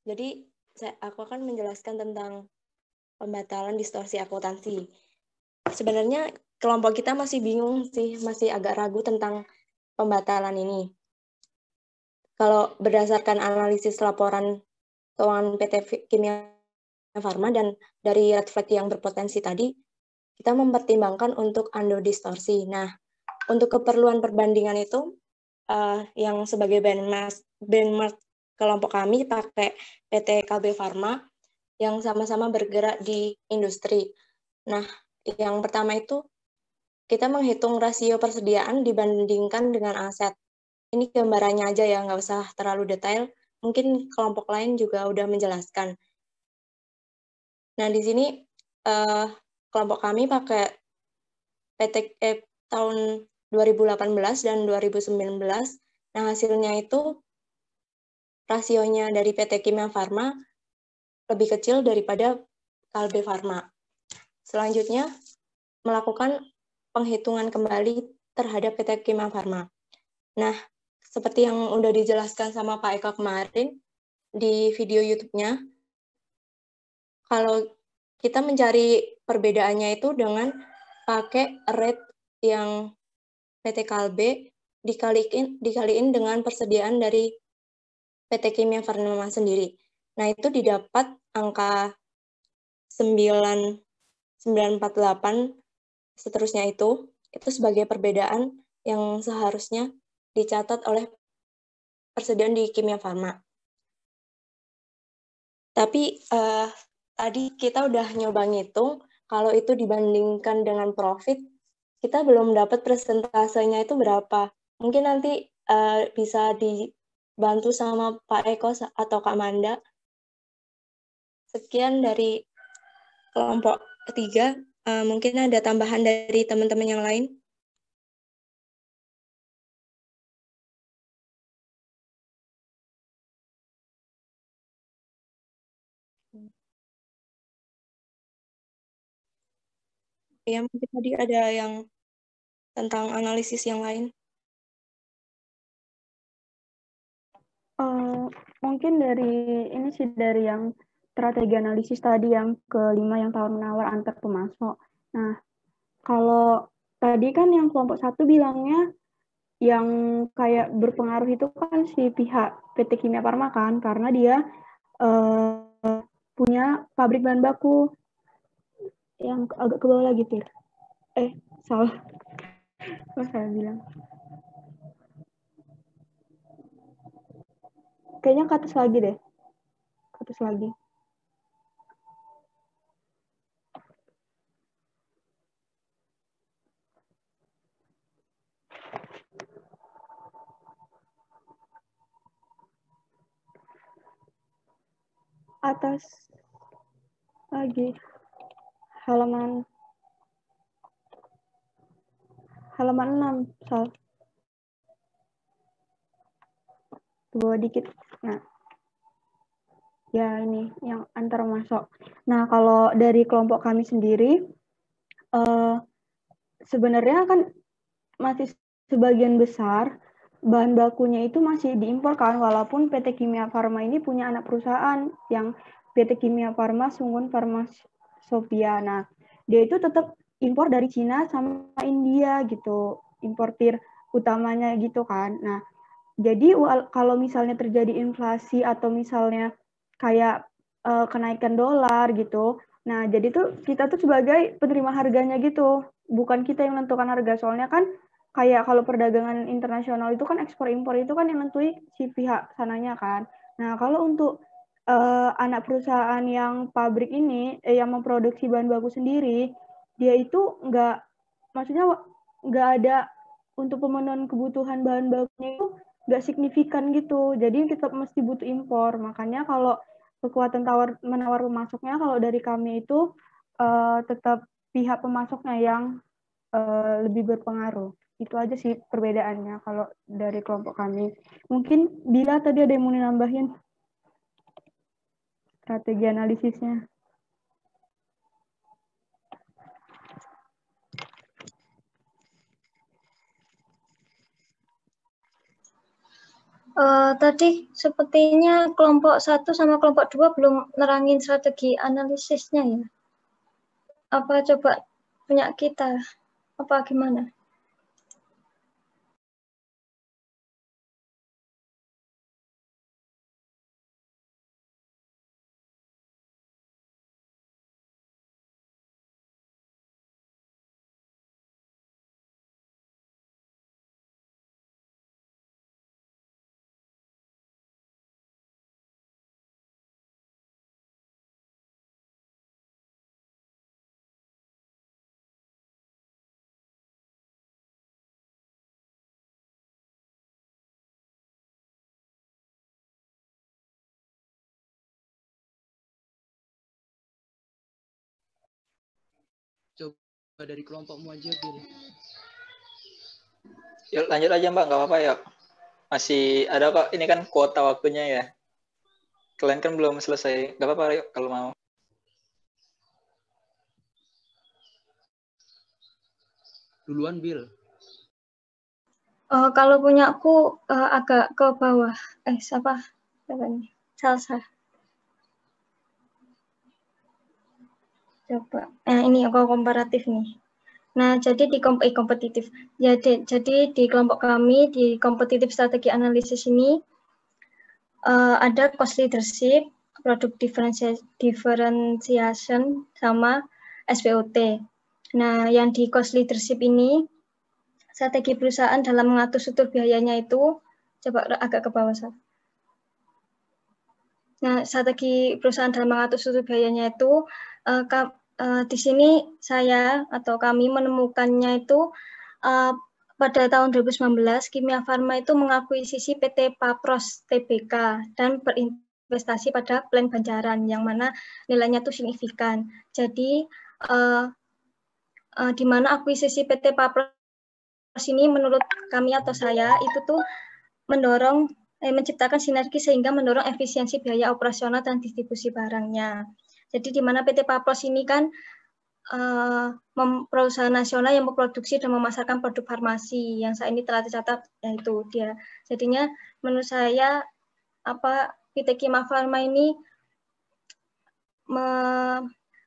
Jadi aku akan menjelaskan tentang pembatalan distorsi akuntansi. Sebenarnya kelompok kita masih bingung sih, masih agak ragu tentang pembatalan ini. Kalau berdasarkan analisis laporan keuangan PT Kimia Farma dan dari red flag yang berpotensi tadi, kita mempertimbangkan untuk undo distorsi. Nah, untuk keperluan perbandingan itu, yang sebagai benchmark kelompok kami pakai PT KB Farma yang sama-sama bergerak di industri. Nah, yang pertama itu kita menghitung rasio persediaan dibandingkan dengan aset. Ini gambarannya aja ya, nggak usah terlalu detail. Mungkin kelompok lain juga udah menjelaskan. Nah, di sini kelompok kami pakai tahun 2018 dan 2019. Nah, hasilnya itu rasionya dari PT Kimia Farma lebih kecil daripada Kalbe Farma. Selanjutnya, melakukan penghitungan kembali terhadap PT Kimia Farma. Nah, seperti yang udah dijelaskan sama Pak Eka kemarin di video YouTube-nya, kalau kita mencari perbedaannya itu dengan pakai rate yang PT Kalbe dikaliin dengan persediaan dari PT Kimia Farma sendiri. Nah, itu didapat angka 9,948 seterusnya itu sebagai perbedaan yang seharusnya dicatat oleh persediaan di Kimia Farma. Tapi tadi kita udah nyoba ngitung, kalau itu dibandingkan dengan profit, kita belum dapat persentasenya itu berapa. Mungkin nanti bisa dibantu sama Pak Eko atau Kak Manda. Sekian dari kelompok ketiga. Mungkin ada tambahan dari teman-teman yang lain. Ya, mungkin tadi ada yang tentang analisis yang lain. Mungkin dari ini sih dari yang strategi analisis tadi yang kelima yang tawar menawar antar pemasok. Nah, kalau tadi kan yang kelompok satu bilangnya yang kayak berpengaruh itu kan si pihak PT Kimia Farma kan, karena dia punya pabrik bahan baku yang agak ke bawah lagi, Tir. Salah. Saya bilang. Kayaknya ke atas lagi deh. Ke atas lagi. Atas lagi. Halaman 6, Sal. Ke bawah dikit. Nah, ya ini yang antar masuk. Nah, kalau dari kelompok kami sendiri, sebenarnya kan masih sebagian besar bahan bakunya itu masih diimpor kan, walaupun PT Kimia Farma ini punya anak perusahaan yang PT Kimia Farma Sungun Farmasofia. Nah, dia itu tetap impor dari Cina sama India gitu, importir utamanya gitu kan. Nah, jadi kalau misalnya terjadi inflasi atau misalnya kayak kenaikan dolar gitu, nah jadi tuh kita tuh sebagai penerima harganya gitu, bukan kita yang menentukan harga. Soalnya kan kayak kalau perdagangan internasional itu kan ekspor impor itu kan yang nentuin si pihak sananya kan. Nah kalau untuk anak perusahaan yang pabrik ini yang memproduksi bahan baku sendiri, dia itu maksudnya nggak ada untuk pemenuhan kebutuhan bahan bakunya itu nggak signifikan gitu, jadi kita mesti butuh impor. Makanya kalau kekuatan menawar pemasoknya, kalau dari kami itu tetap pihak pemasoknya yang lebih berpengaruh. Itu aja sih perbedaannya kalau dari kelompok kami. Mungkin Bila tadi ada yang mau nambahin strategi analisisnya. Tadi sepertinya kelompok 1 sama kelompok 2 belum nerangin strategi analisisnya ya. Apa coba punya kita? Apa gimana? Coba dari kelompokmu aja, Bil. Yuk lanjut aja Mbak, nggak apa-apa yuk. Masih ada kok, ini kan kuota waktunya ya. Kalian kan belum selesai, nggak apa-apa yuk kalau mau. Duluan, Bil. Kalau punya aku agak ke bawah. Siapa ini? Salsa. Coba. Ini aku komparatif nih. Nah, jadi di kompetitif. Jadi di kelompok kami di kompetitif strategi analisis ini ada cost leadership, product differentiation sama SWOT. Nah, yang di cost leadership ini strategi perusahaan dalam mengatur struktur biayanya itu coba agak ke bawah. Nah, strategi perusahaan dalam mengatur struktur biayanya itu di sini saya atau kami menemukannya itu pada tahun 2019 Kimia Farma itu mengakuisisi PT Papros Tbk dan berinvestasi pada Plan Banjaran yang mana nilainya itu signifikan. Jadi di mana akuisisi PT Papros ini menurut kami atau saya itu tuh menciptakan sinergi sehingga mendorong efisiensi biaya operasional dan distribusi barangnya. Jadi di mana PT Papros ini kan perusahaan nasional yang memproduksi dan memasarkan produk farmasi yang saat ini telah dicatat, yaitu dia. Jadinya menurut saya PT Kimia Farma ini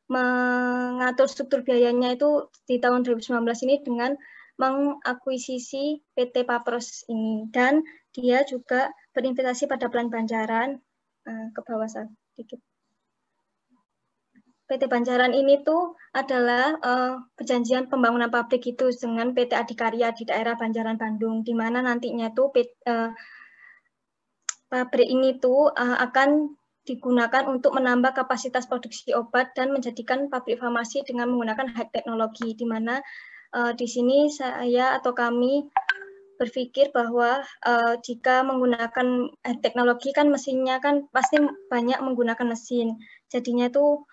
mengatur struktur biayanya itu di tahun 2019 ini dengan mengakuisisi PT Papros ini, dan dia juga berinvestasi pada Plan Banjaran. Ke bawah sedikit. PT Banjaran ini tuh adalah perjanjian pembangunan pabrik itu dengan PT Adikarya di daerah Banjaran Bandung, di mana nantinya tuh pabrik ini tuh akan digunakan untuk menambah kapasitas produksi obat dan menjadikan pabrik farmasi dengan menggunakan high teknologi, di mana di sini saya atau kami berpikir bahwa jika menggunakan teknologi kan mesinnya kan pasti banyak menggunakan mesin. Jadinya itu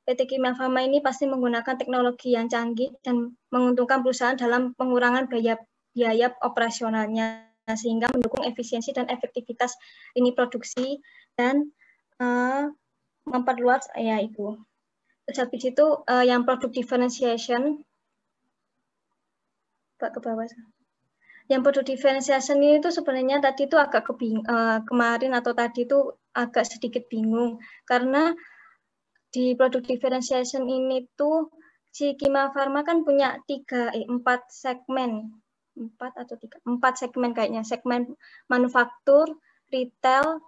PT Kimia Farma ini pasti menggunakan teknologi yang canggih dan menguntungkan perusahaan dalam pengurangan biaya operasionalnya sehingga mendukung efisiensi dan efektivitas lini produksi dan memperluas itu. Terus habis itu yang product differentiation ke bawah. Yang product differentiation ini tuh sebenarnya tadi itu agak kemarin atau tadi itu agak sedikit bingung karena di product differentiation ini tuh si Kimia Farma kan punya 4 segmen. 4 segmen kayaknya. Segmen manufaktur, retail,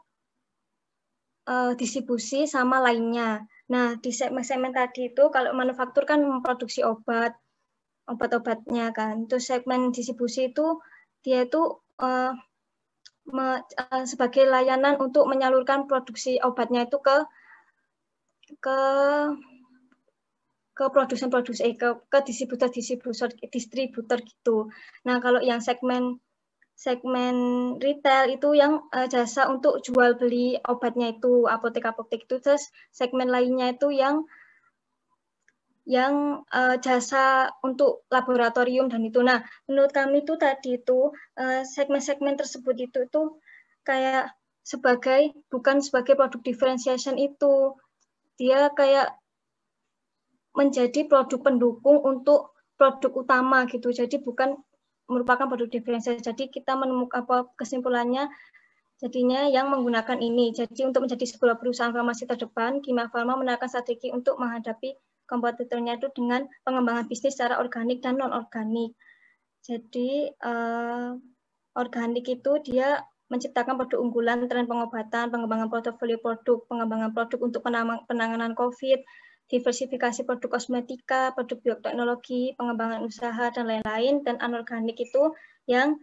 distribusi sama lainnya. Nah, di segmen tadi itu kalau manufaktur kan memproduksi obat-obatnya kan. Terus segmen distribusi itu dia itu sebagai layanan untuk menyalurkan produksi obatnya itu ke produsen-produsen, ke distributor gitu. Nah, kalau yang segmen retail itu yang jasa untuk jual beli obatnya itu, apotek-apotek itu. Terus segmen lainnya itu yang jasa untuk laboratorium dan itu. Nah, menurut kami itu tadi itu segmen-segmen tersebut itu kayak bukan sebagai product differentiation itu. Dia kayak menjadi produk pendukung untuk produk utama gitu. Jadi bukan merupakan produk differentiation. Jadi kita menemukan kesimpulannya Jadinya yang menggunakan ini. Jadi untuk menjadi sebuah perusahaan farmasi terdepan, Kimia Farma menerapkan strategi untuk menghadapi kompetitornya itu dengan pengembangan bisnis secara organik dan non-organik. Jadi organik itu dia menciptakan produk unggulan, tren pengobatan, pengembangan portofolio produk, pengembangan produk untuk penanganan COVID, diversifikasi produk kosmetika, produk bioteknologi, pengembangan usaha, dan lain-lain. Dan anorganik itu yang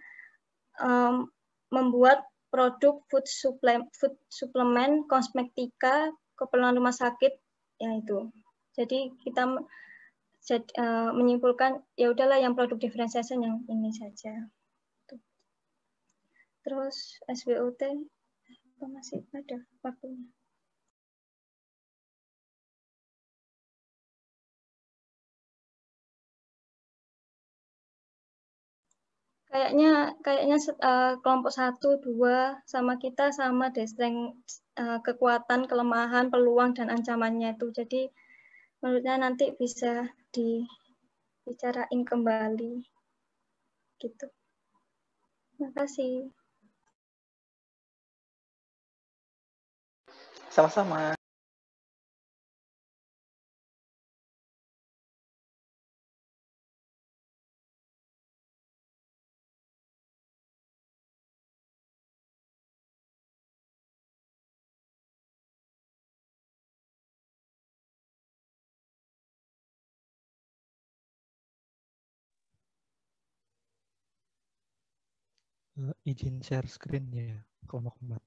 membuat produk food suplemen, kosmetika, keperluan rumah sakit, ya itu. Jadi kita menyimpulkan ya udahlah yang produk differentiation yang ini saja. Terus SWOT masih ada waktunya. Kayaknya kelompok 1, 2 sama kita sama deh, kekuatan, kelemahan, peluang dan ancamannya itu. Jadi menurutnya nanti bisa dibicarain kembali gitu. Terima kasih. Sama-sama. Izin share screen ya, kelompok 4.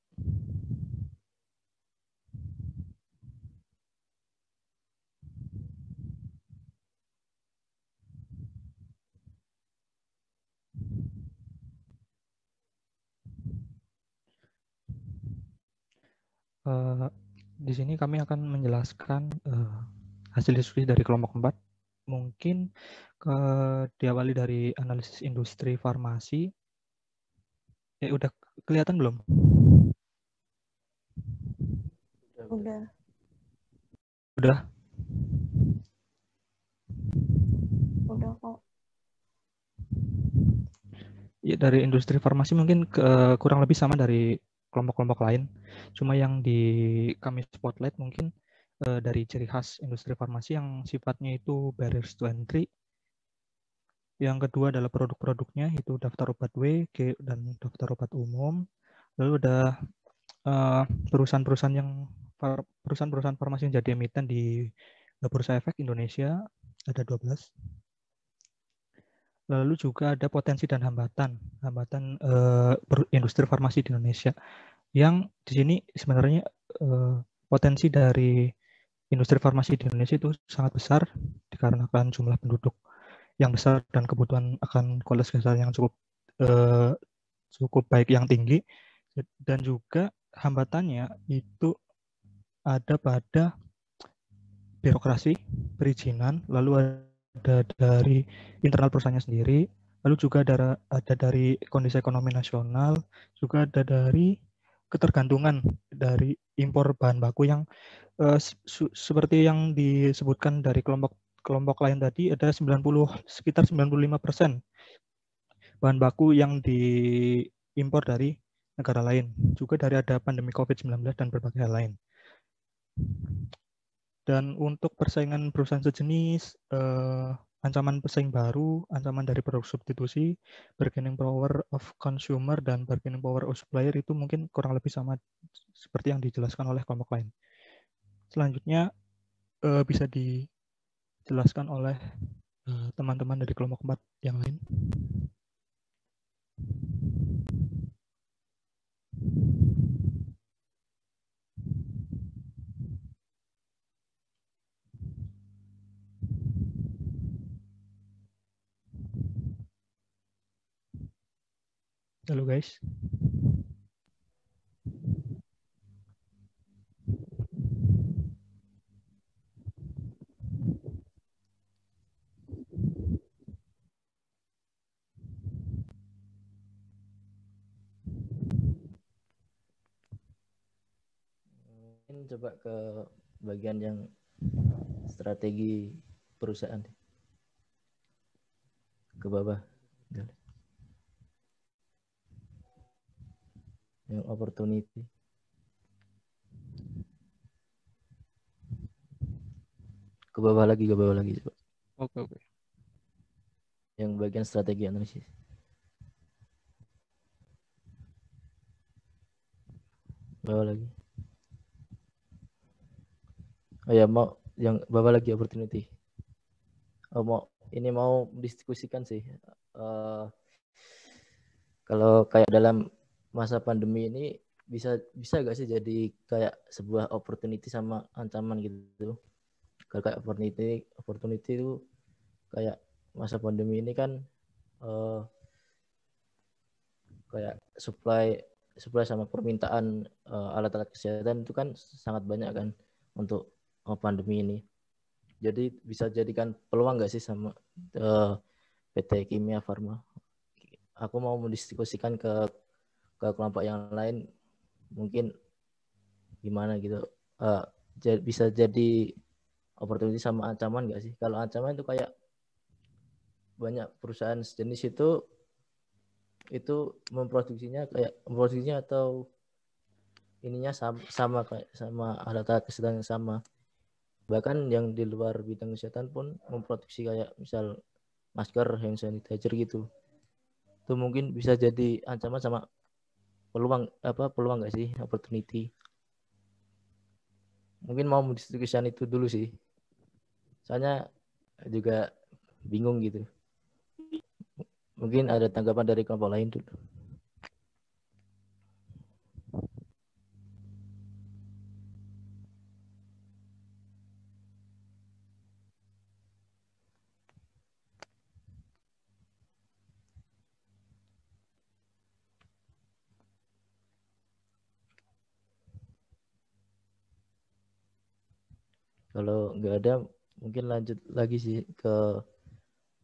Di sini kami akan menjelaskan hasil diskusi dari kelompok 4. Mungkin diawali dari analisis industri farmasi. Udah kelihatan belum? Udah. Udah? Udah kok. Ya, dari industri farmasi mungkin kurang lebih sama dari kelompok-kelompok lain. Cuma yang di kami spotlight mungkin dari ciri khas industri farmasi yang sifatnya itu barriers to entry. Yang kedua adalah produk-produknya, itu daftar obat WG dan daftar obat umum. Lalu ada perusahaan-perusahaan farmasi yang jadi emiten di Bursa Efek Indonesia, ada 12. Lalu juga ada potensi dan hambatan industri farmasi di Indonesia. Yang di sini sebenarnya potensi dari industri farmasi di Indonesia itu sangat besar dikarenakan jumlah penduduk yang besar dan kebutuhan akan kualitas kesehatan yang cukup baik yang tinggi, dan juga hambatannya itu ada pada birokrasi, perizinan, lalu ada dari internal perusahaannya sendiri, lalu juga ada dari kondisi ekonomi nasional, juga ada dari ketergantungan dari impor bahan baku yang seperti yang disebutkan dari kelompok lain tadi, ada sekitar 95% bahan baku yang diimpor dari negara lain. Juga dari ada pandemi COVID-19 dan berbagai hal lain. Dan untuk persaingan perusahaan sejenis, ancaman pesaing baru, ancaman dari produk substitusi, bargaining power of consumer, dan bargaining power of supplier itu mungkin kurang lebih sama seperti yang dijelaskan oleh kelompok lain. Selanjutnya bisa dijelaskan oleh teman-teman dari kelompok 4 yang lain. Halo guys. Mungkin coba ke bagian yang strategi perusahaan. Ke bawah. Yang opportunity. Ke bawah lagi coba. Oke. Yang bagian strategi analisis. Bawah lagi. Oh ya, mau yang bawah lagi opportunity. Oh, mau diskusikan sih. Kalau kayak dalam masa pandemi ini bisa gak sih jadi kayak sebuah opportunity sama ancaman gitu? Kalau kayak opportunity itu kayak masa pandemi ini kan kayak supply sama permintaan alat-alat kesehatan itu kan sangat banyak kan untuk pandemi ini. Jadi bisa jadikan peluang nggak sih sama PT Kimia Farma? Aku mau mendiskusikan ke kelompok yang lain, mungkin gimana gitu. Bisa jadi opportunity sama ancaman nggak sih? Kalau ancaman itu kayak banyak perusahaan sejenis itu memproduksinya atau ininya sama kayak sama alat-alat kesehatan yang sama. Bahkan yang di luar bidang kesehatan pun memproduksi kayak misal masker, hand sanitizer gitu. Itu mungkin bisa jadi ancaman sama peluang nggak sih, opportunity. Mungkin mau mendiskusikan itu dulu sih. Soalnya juga bingung gitu. Mungkin ada tanggapan dari kelompok lain dulu. Kalau nggak ada, mungkin lanjut lagi sih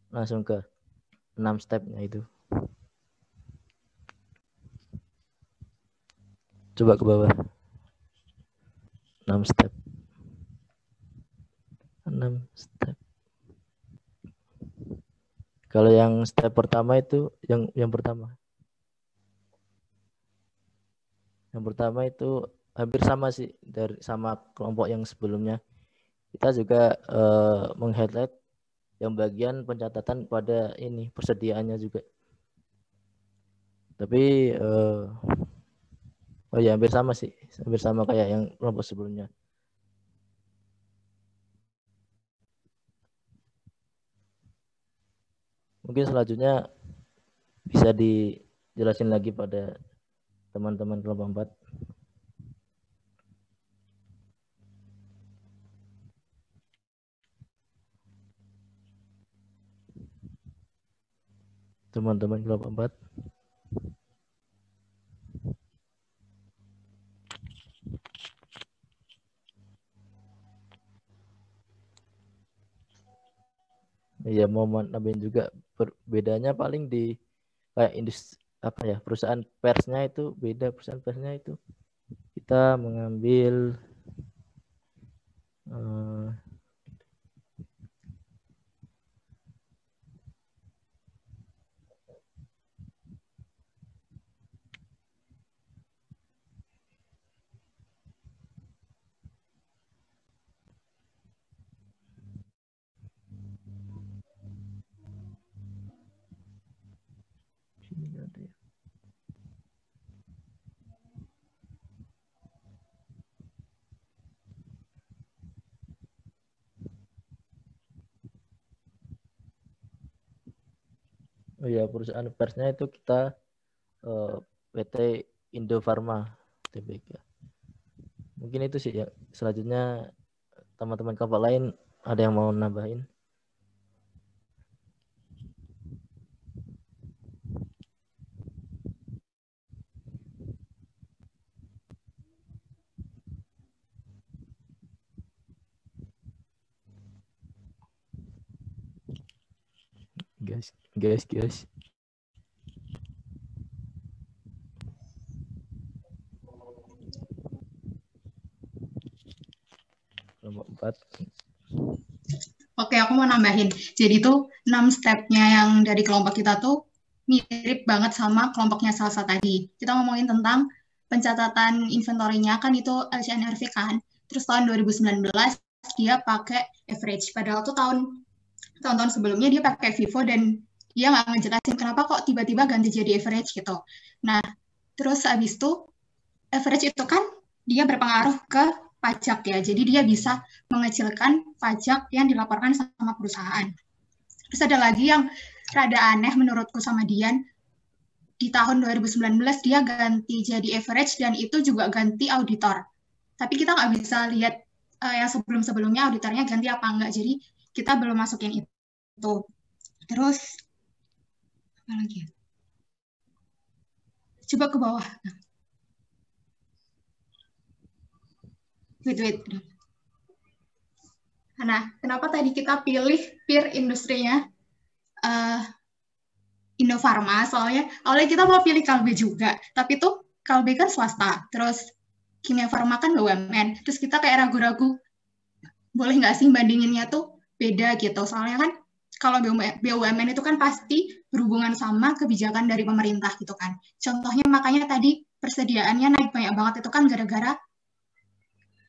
langsung ke 6 stepnya itu. Coba ke bawah. 6 step. Kalau yang step pertama itu yang pertama. Yang pertama itu hampir sama sih sama kelompok yang sebelumnya. Kita juga meng-highlight yang bagian pencatatan pada ini persediaannya juga. Tapi oh ya hampir sama kayak yang kelompok sebelumnya. Mungkin selanjutnya bisa dijelasin lagi pada teman-teman kelompok 4. Teman-teman kelompok 4. Iya, mau nambahin juga bedanya paling di kayak perusahaan persnya itu beda. Perusahaan persnya itu kita mengambil perusahaan persnya itu kita PT Indofarma Tbk. Mungkin itu sih ya. Selanjutnya teman-teman kelompok lain ada yang mau nambahin? Guys. Kelompok 4. Oke, aku mau nambahin. Jadi itu 6 stepnya yang dari kelompok kita tuh mirip banget sama kelompoknya Salsa tadi. Kita ngomongin tentang pencatatan inventory-nya kan itu LCNRV kan. Terus tahun 2019 dia pakai average. Padahal tuh tahun-tahun sebelumnya dia pakai FIFO dan dia nggak ngejelasin kenapa kok tiba-tiba ganti jadi average gitu. Nah, terus habis itu average itu kan dia berpengaruh ke pajak ya. Jadi dia bisa mengecilkan pajak yang dilaporkan sama perusahaan. Terus ada lagi yang rada aneh menurutku sama Dian. Di tahun 2019 dia ganti jadi average dan itu juga ganti auditor. Tapi kita nggak bisa lihat yang sebelum-sebelumnya auditornya ganti apa enggak. Jadi kita belum masukin itu. Terus apa lagi ya? Coba ke bawah. Wait. Nah, kenapa tadi kita pilih peer industrinya Indofarma? Soalnya awalnya kita mau pilih Kalbe juga, tapi tuh Kalbe kan swasta, terus Kimia Farma kan BUMN, terus kita kayak ragu-ragu, boleh nggak sih bandinginnya tuh beda gitu, soalnya kan kalau BUMN itu kan pasti berhubungan sama kebijakan dari pemerintah gitu kan. Contohnya makanya tadi persediaannya naik banyak banget itu kan gara-gara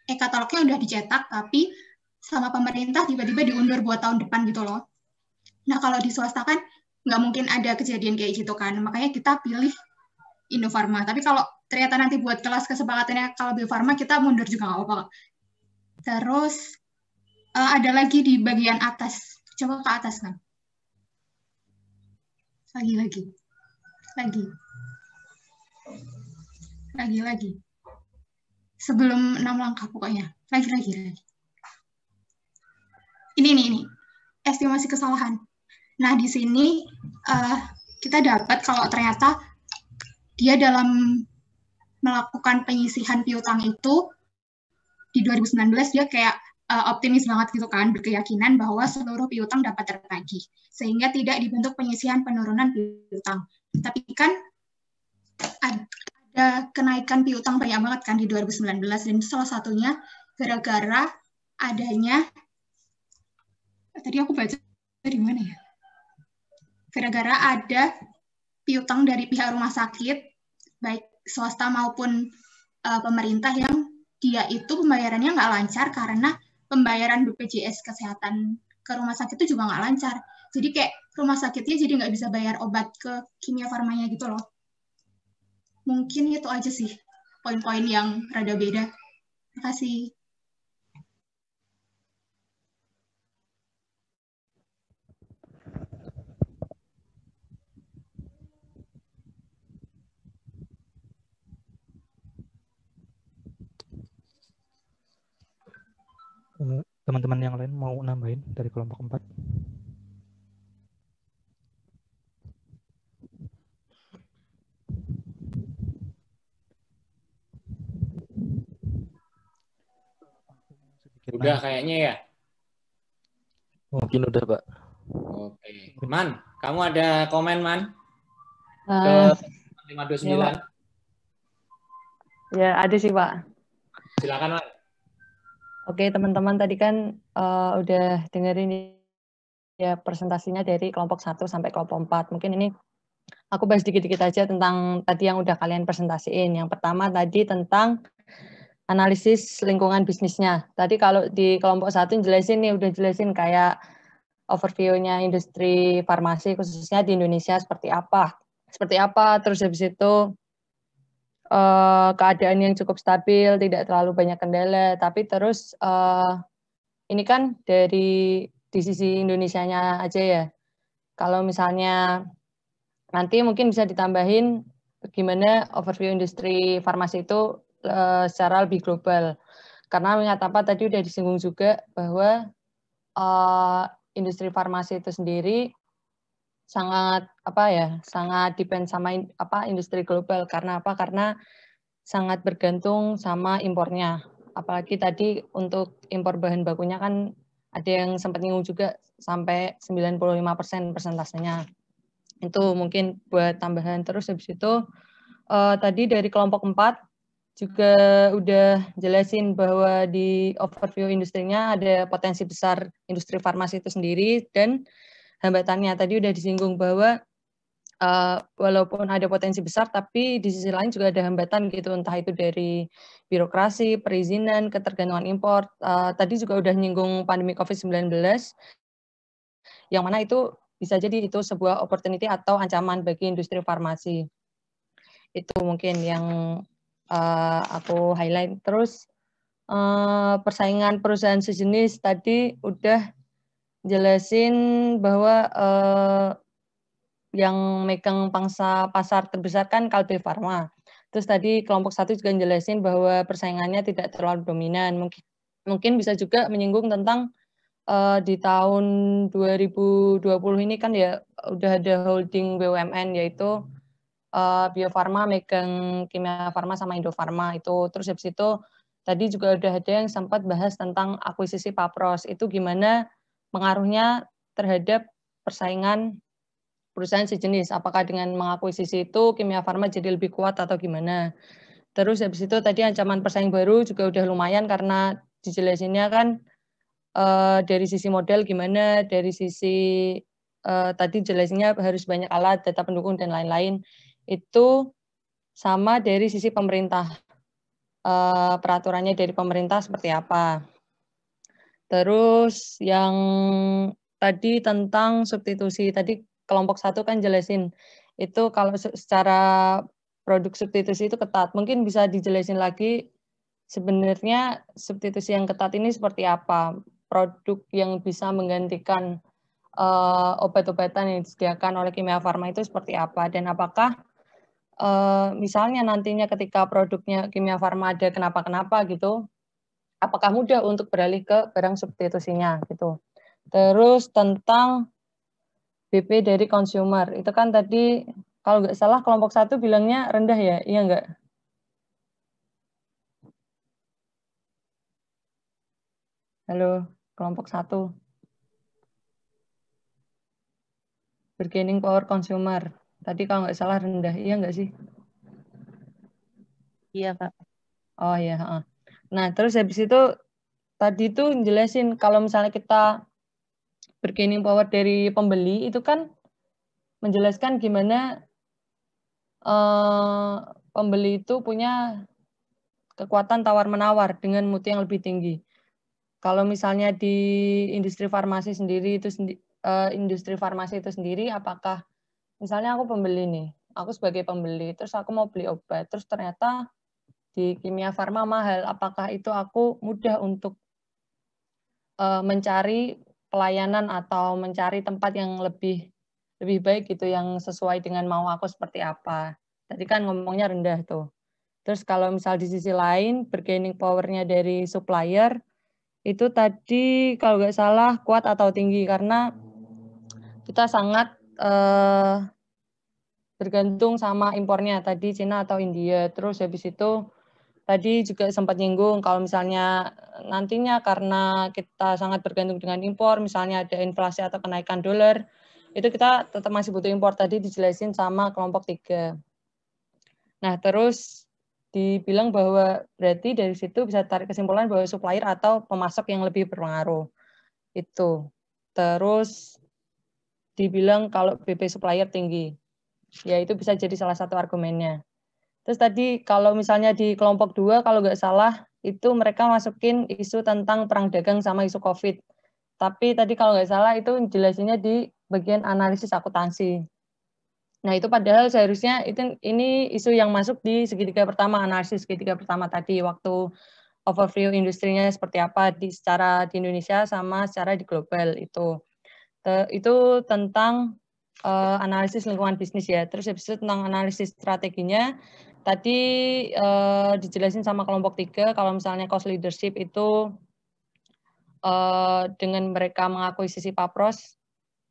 e-katalognya udah dicetak, tapi sama pemerintah tiba-tiba diundur buat tahun depan gitu loh. Nah, kalau di swasta kan nggak mungkin ada kejadian kayak gitu kan, makanya kita pilih Indofarma. Tapi kalau ternyata nanti buat kelas kesepakatannya kalau Biofarma, kita mundur juga nggak apa-apa. Terus ada lagi di bagian atas. Coba ke atas kan. Lagi. Sebelum 6 langkah pokoknya. Lagi. Ini. Estimasi kesalahan. Nah, di sini kita dapat kalau ternyata dia dalam melakukan penyisihan piutang itu di 2019 dia kayak optimis banget gitu kan, berkeyakinan bahwa seluruh piutang dapat tertagih sehingga tidak dibentuk penyisihan penurunan piutang. Tapi kan ada kenaikan piutang banyak banget kan di 2019 dan salah satunya gara-gara adanya tadi aku baca dari mana ya? Gara-gara ada piutang dari pihak rumah sakit, baik swasta maupun pemerintah yang dia itu pembayarannya nggak lancar karena pembayaran BPJS Kesehatan ke rumah sakit itu juga nggak lancar. Jadi kayak rumah sakitnya jadi nggak bisa bayar obat ke Kimia Farmanya gitu loh. Mungkin itu aja sih poin-poin yang rada beda. Terima kasih. Teman-teman yang lain mau nambahin dari kelompok 4? Udah kayaknya ya? Mungkin udah, Pak. Oke. Man, kamu ada komen, Man? Ke 529? Ya, ada sih, Pak. Silakan, Man. Oke, teman-teman tadi kan udah dengerin ya presentasinya dari kelompok 1 sampai kelompok 4. Mungkin ini aku bahas dikit-dikit aja tentang tadi yang udah kalian presentasiin. Yang pertama tadi tentang analisis lingkungan bisnisnya. Tadi kalau di kelompok 1 jelasin nih, udah jelasin kayak overview-nya industri farmasi khususnya di Indonesia seperti apa. Terus habis itu keadaan yang cukup stabil, tidak terlalu banyak kendala, tapi terus ini kan di sisi Indonesianya aja ya. Kalau misalnya nanti mungkin bisa ditambahin gimana overview industri farmasi itu secara lebih global. Karena ingat apa tadi udah disinggung juga bahwa industri farmasi itu sendiri sangat depend sama industri global. Karena apa? Karena sangat bergantung sama impornya. Apalagi tadi untuk impor bahan bakunya kan ada yang sempat nyinggung juga sampai 95% persentasenya. Itu mungkin buat tambahan. Terus habis itu tadi dari kelompok 4 juga udah jelasin bahwa di overview industrinya ada potensi besar industri farmasi itu sendiri dan hambatannya tadi udah disinggung bahwa walaupun ada potensi besar, tapi di sisi lain juga ada hambatan gitu, entah itu dari birokrasi, perizinan, ketergantungan impor. Tadi juga udah nyinggung pandemi COVID-19, yang mana itu bisa jadi itu sebuah opportunity atau ancaman bagi industri farmasi. Itu mungkin yang aku highlight. Terus persaingan perusahaan sejenis tadi udah jelasin bahwa yang megang pangsa pasar terbesar kan Kalbe Farma. Terus tadi kelompok 1 juga jelasin bahwa persaingannya tidak terlalu dominan. Mungkin bisa juga menyinggung tentang di tahun 2020 ini kan ya udah ada holding BUMN yaitu Bio Farma megang Kimia Farma sama Indo Farma itu. Terus habis itu tadi juga udah ada yang sempat bahas tentang akuisisi Papros. Itu gimana pengaruhnya terhadap persaingan perusahaan sejenis. Apakah dengan mengakuisisi itu Kimia Farma jadi lebih kuat atau gimana? Terus habis itu tadi ancaman persaing baru juga udah lumayan karena dijelasinnya kan dari sisi modal gimana, dari sisi tadi jelasinnya harus banyak alat, data pendukung dan lain-lain. Itu sama dari sisi pemerintah. Peraturannya dari pemerintah seperti apa. Terus yang tadi tentang substitusi, tadi kelompok 1 kan jelasin, itu kalau secara produk substitusi itu ketat. Mungkin bisa dijelasin lagi sebenarnya substitusi yang ketat ini seperti apa? Produk yang bisa menggantikan obat-obatan yang disediakan oleh Kimia Farma itu seperti apa? Dan apakah misalnya nantinya ketika produknya Kimia Farma ada kenapa-kenapa gitu, apakah mudah untuk beralih ke barang substitusinya gitu. Terus tentang BP dari consumer, itu kan tadi kalau nggak salah kelompok 1 bilangnya rendah ya, iya nggak? Halo, kelompok 1. Bargaining power consumer. Tadi kalau nggak salah rendah, iya nggak sih? Iya, Kak. Oh iya. Nah, terus habis itu tadi tuh jelasin kalau misalnya kita bargaining power dari pembeli itu kan menjelaskan gimana pembeli itu punya kekuatan tawar-menawar dengan mutu yang lebih tinggi. Kalau misalnya di industri farmasi sendiri itu sendiri, apakah misalnya aku pembeli nih, aku sebagai pembeli, terus aku mau beli obat, terus ternyata di Kimia Farma mahal, apakah itu aku mudah untuk mencari pelayanan atau mencari tempat yang lebih baik gitu, yang sesuai dengan mau aku seperti apa. Tadi kan ngomongnya rendah tuh. Terus kalau misal di sisi lain, bargaining power-nya dari supplier, itu tadi kalau nggak salah kuat atau tinggi, karena kita sangat bergantung sama impornya, tadi Cina atau India. Terus habis itu tadi juga sempat nyinggung kalau misalnya nantinya karena kita sangat bergantung dengan impor, misalnya ada inflasi atau kenaikan dolar, itu kita tetap masih butuh impor, tadi dijelasin sama kelompok 3. Nah, terus dibilang bahwa berarti dari situ bisa tarik kesimpulan bahwa supplier atau pemasok yang lebih berpengaruh. Itu. Terus dibilang kalau BP supplier tinggi. Ya, itu bisa jadi salah satu argumennya. Terus tadi kalau misalnya di kelompok 2, kalau nggak salah, itu mereka masukin isu tentang perang dagang sama isu COVID. Tapi tadi kalau nggak salah itu jelasinnya di bagian analisis akuntansi. Nah, itu padahal seharusnya ini isu yang masuk di segitiga pertama, analisis segitiga pertama tadi, waktu overview industrinya seperti apa secara di Indonesia sama secara di global itu. Itu tentang analisis lingkungan bisnis ya. Terus habis itu tentang analisis strateginya, tadi dijelasin sama kelompok 3, kalau misalnya cost leadership itu dengan mereka mengakuisisi Papros,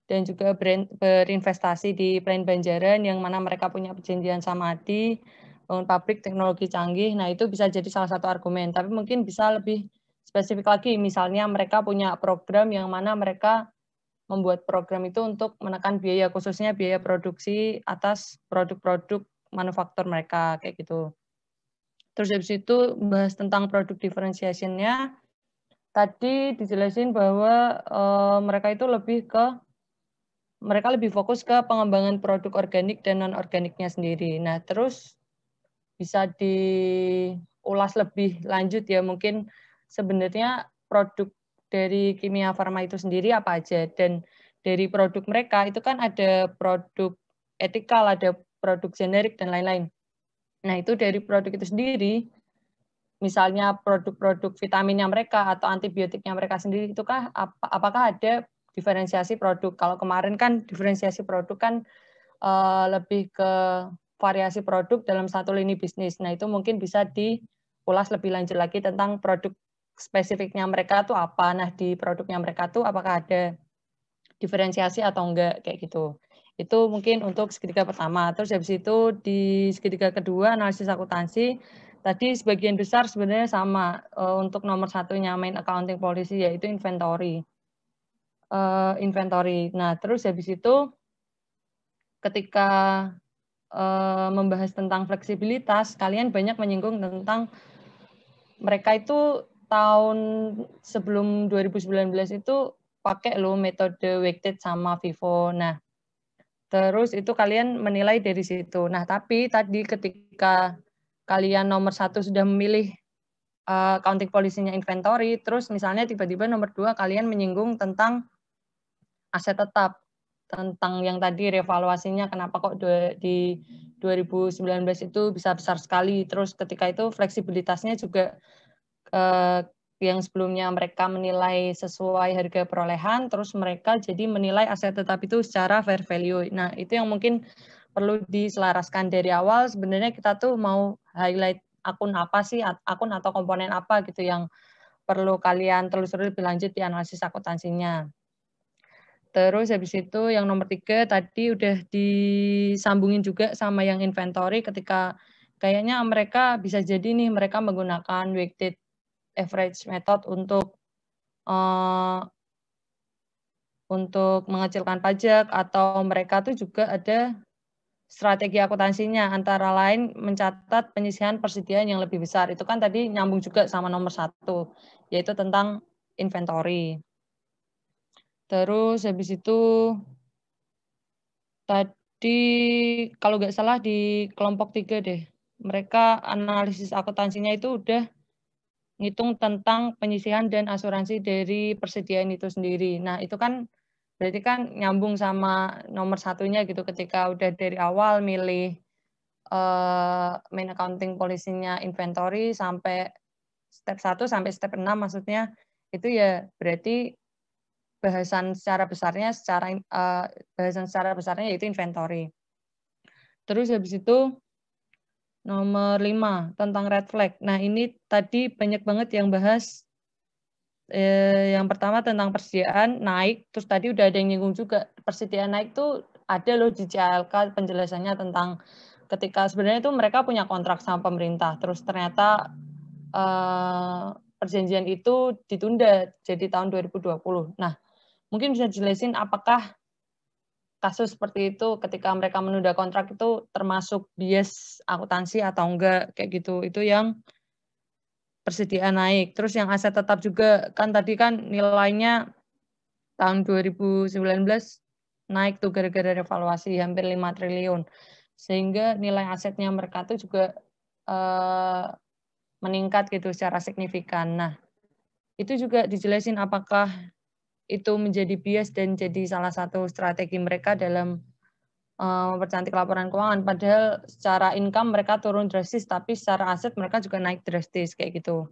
dan juga berinvestasi di Plain Banjaran yang mana mereka punya perjanjian sama ADI, bangun pabrik teknologi canggih. Nah, itu bisa jadi salah satu argumen, tapi mungkin bisa lebih spesifik lagi, misalnya mereka punya program yang mana mereka membuat program itu untuk menekan biaya, khususnya biaya produksi atas produk-produk manufaktur mereka, kayak gitu. Terus habis itu bahas tentang produk differentiation-nya, tadi dijelasin bahwa mereka itu lebih ke mereka lebih fokus ke pengembangan produk organik dan non-organiknya sendiri. Nah, terus bisa diulas lebih lanjut ya, mungkin sebenarnya produk dari Kimia Farma itu sendiri apa aja, dan dari produk mereka itu kan ada produk etikal, ada produk generik, dan lain-lain. Nah, itu dari produk itu sendiri, misalnya produk-produk vitaminnya mereka atau antibiotiknya mereka sendiri, itukah apakah ada diferensiasi produk? Kalau kemarin kan diferensiasi produk kan lebih ke variasi produk dalam satu lini bisnis. Nah, itu mungkin bisa diulas lebih lanjut lagi tentang produk spesifiknya mereka tuh apa. Nah, di produknya mereka tuh apakah ada diferensiasi atau enggak, kayak gitu. Itu mungkin untuk segitiga pertama. Terus habis itu di segitiga kedua, analisis akuntansi, tadi sebagian besar sebenarnya sama. Untuk nomor satunya main accounting policy, yaitu inventory. Nah, terus habis itu ketika membahas tentang fleksibilitas, kalian banyak menyinggung tentang mereka itu tahun sebelum 2019 itu pakai loh metode weighted sama FIFO. Nah, terus itu kalian menilai dari situ. Nah, tapi tadi ketika kalian nomor satu sudah memilih accounting policy-nya inventory, terus misalnya tiba-tiba nomor 2 kalian menyinggung tentang aset tetap, tentang yang tadi revaluasinya kenapa kok di 2019 itu bisa besar sekali. Terus ketika itu fleksibilitasnya juga yang sebelumnya mereka menilai sesuai harga perolehan, terus mereka jadi menilai aset tetap itu secara fair value. Nah, itu yang mungkin perlu diselaraskan dari awal. Sebenarnya kita tuh mau highlight akun apa sih, akun atau komponen apa gitu yang perlu kalian telusuri lebih lanjut di analisis akuntansinya. Terus habis itu yang nomor 3 tadi udah disambungin juga sama yang inventory, ketika kayaknya mereka bisa jadi nih mereka menggunakan weighted average method untuk mengecilkan pajak, atau mereka tuh juga ada strategi akuntansinya, antara lain mencatat penyisihan persediaan yang lebih besar. Itu kan tadi nyambung juga sama nomor 1, yaitu tentang inventory. Terus habis itu tadi kalau nggak salah di kelompok 3 deh, mereka analisis akuntansinya itu udah ngitung tentang penyisihan dan asuransi dari persediaan itu sendiri. Nah, itu kan berarti kan nyambung sama nomor 1-nya gitu, ketika udah dari awal milih main accounting policy-nya inventory sampai step 1 sampai step 6 maksudnya, itu ya berarti bahasan secara besarnya yaitu inventory. Terus habis itu nomor 5 tentang red flag. Nah, ini tadi banyak banget yang bahas. Yang pertama tentang persediaan naik, terus tadi udah ada yang nyinggung juga persediaan naik tuh ada loh di CLK penjelasannya tentang ketika sebenarnya itu mereka punya kontrak sama pemerintah, terus ternyata perjanjian itu ditunda jadi tahun 2020. Nah, mungkin bisa dijelasin apakah kasus seperti itu ketika mereka menunda kontrak itu termasuk bias akuntansi atau enggak, kayak gitu. Itu yang persediaan naik. Terus yang aset tetap juga, kan tadi kan nilainya tahun 2019 naik tuh gara-gara revaluasi hampir 5 triliun. Sehingga nilai asetnya mereka tuh juga meningkat gitu secara signifikan. Nah, itu juga dijelasin apakah itu menjadi bias dan jadi salah satu strategi mereka dalam mempercantik laporan keuangan. Padahal secara income mereka turun drastis, tapi secara aset mereka juga naik drastis kayak gitu.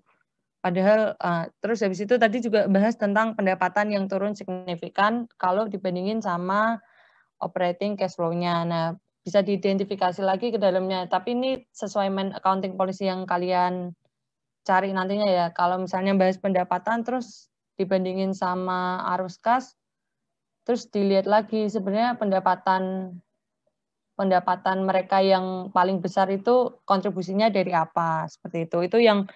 Padahal terus habis itu tadi juga bahas tentang pendapatan yang turun signifikan kalau dibandingin sama operating cash flow-nya. Nah, bisa diidentifikasi lagi ke dalamnya. Tapi ini sesuai main accounting policy yang kalian cari nantinya ya. Kalau misalnya bahas pendapatan terus dibandingin sama arus kas, terus dilihat lagi sebenarnya pendapatan mereka yang paling besar itu kontribusinya dari apa, seperti itu. Itu yang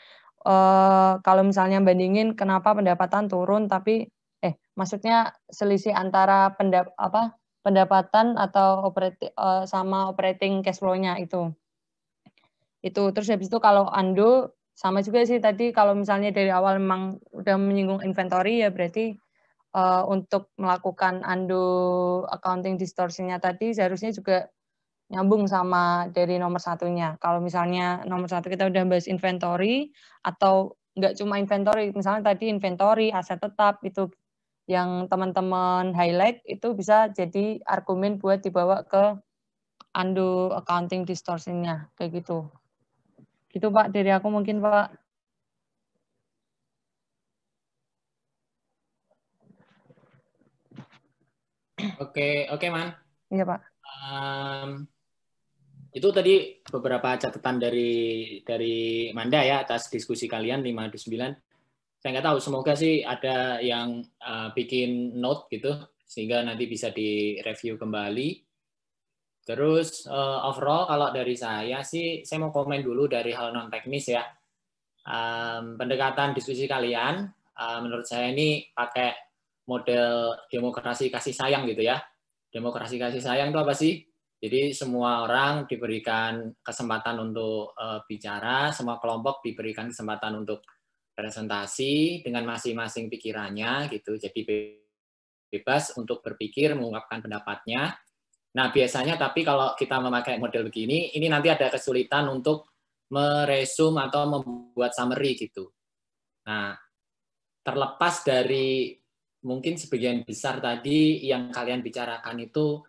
kalau misalnya bandingin kenapa pendapatan turun tapi maksudnya selisih antara pendapatan atau sama operating cash flow-nya itu. Terus habis itu kalau sama juga sih tadi, kalau misalnya dari awal memang udah menyinggung inventory ya berarti untuk melakukan undo accounting distortion-nya tadi seharusnya juga nyambung sama dari nomor satunya. Kalau misalnya nomor satu kita udah bahas inventory atau nggak cuma inventory, misalnya tadi inventory, aset tetap itu yang teman-teman highlight itu bisa jadi argumen buat dibawa ke undo accounting distortion-nya kayak gitu. Gitu Pak dari aku mungkin Pak. Oke, Man. Iya Pak. Itu tadi beberapa catatan dari Manda ya atas diskusi kalian 5-9. Saya nggak tahu, semoga sih ada yang bikin note gitu sehingga nanti bisa direview kembali. Terus overall kalau dari saya sih, saya mau komen dulu dari hal non teknis ya. Pendekatan diskusi kalian menurut saya ini pakai model demokrasi kasih sayang gitu ya. Demokrasi kasih sayang itu apa sih? Jadi semua orang diberikan kesempatan untuk bicara, semua kelompok diberikan kesempatan untuk presentasi dengan masing-masing pikirannya gitu. Jadi bebas untuk berpikir, mengungkapkan pendapatnya. Nah, biasanya tapi kalau kita memakai model begini, ini nanti ada kesulitan untuk meresum atau membuat summary gitu. Nah, terlepas dari mungkin sebagian besar tadi yang kalian bicarakan itu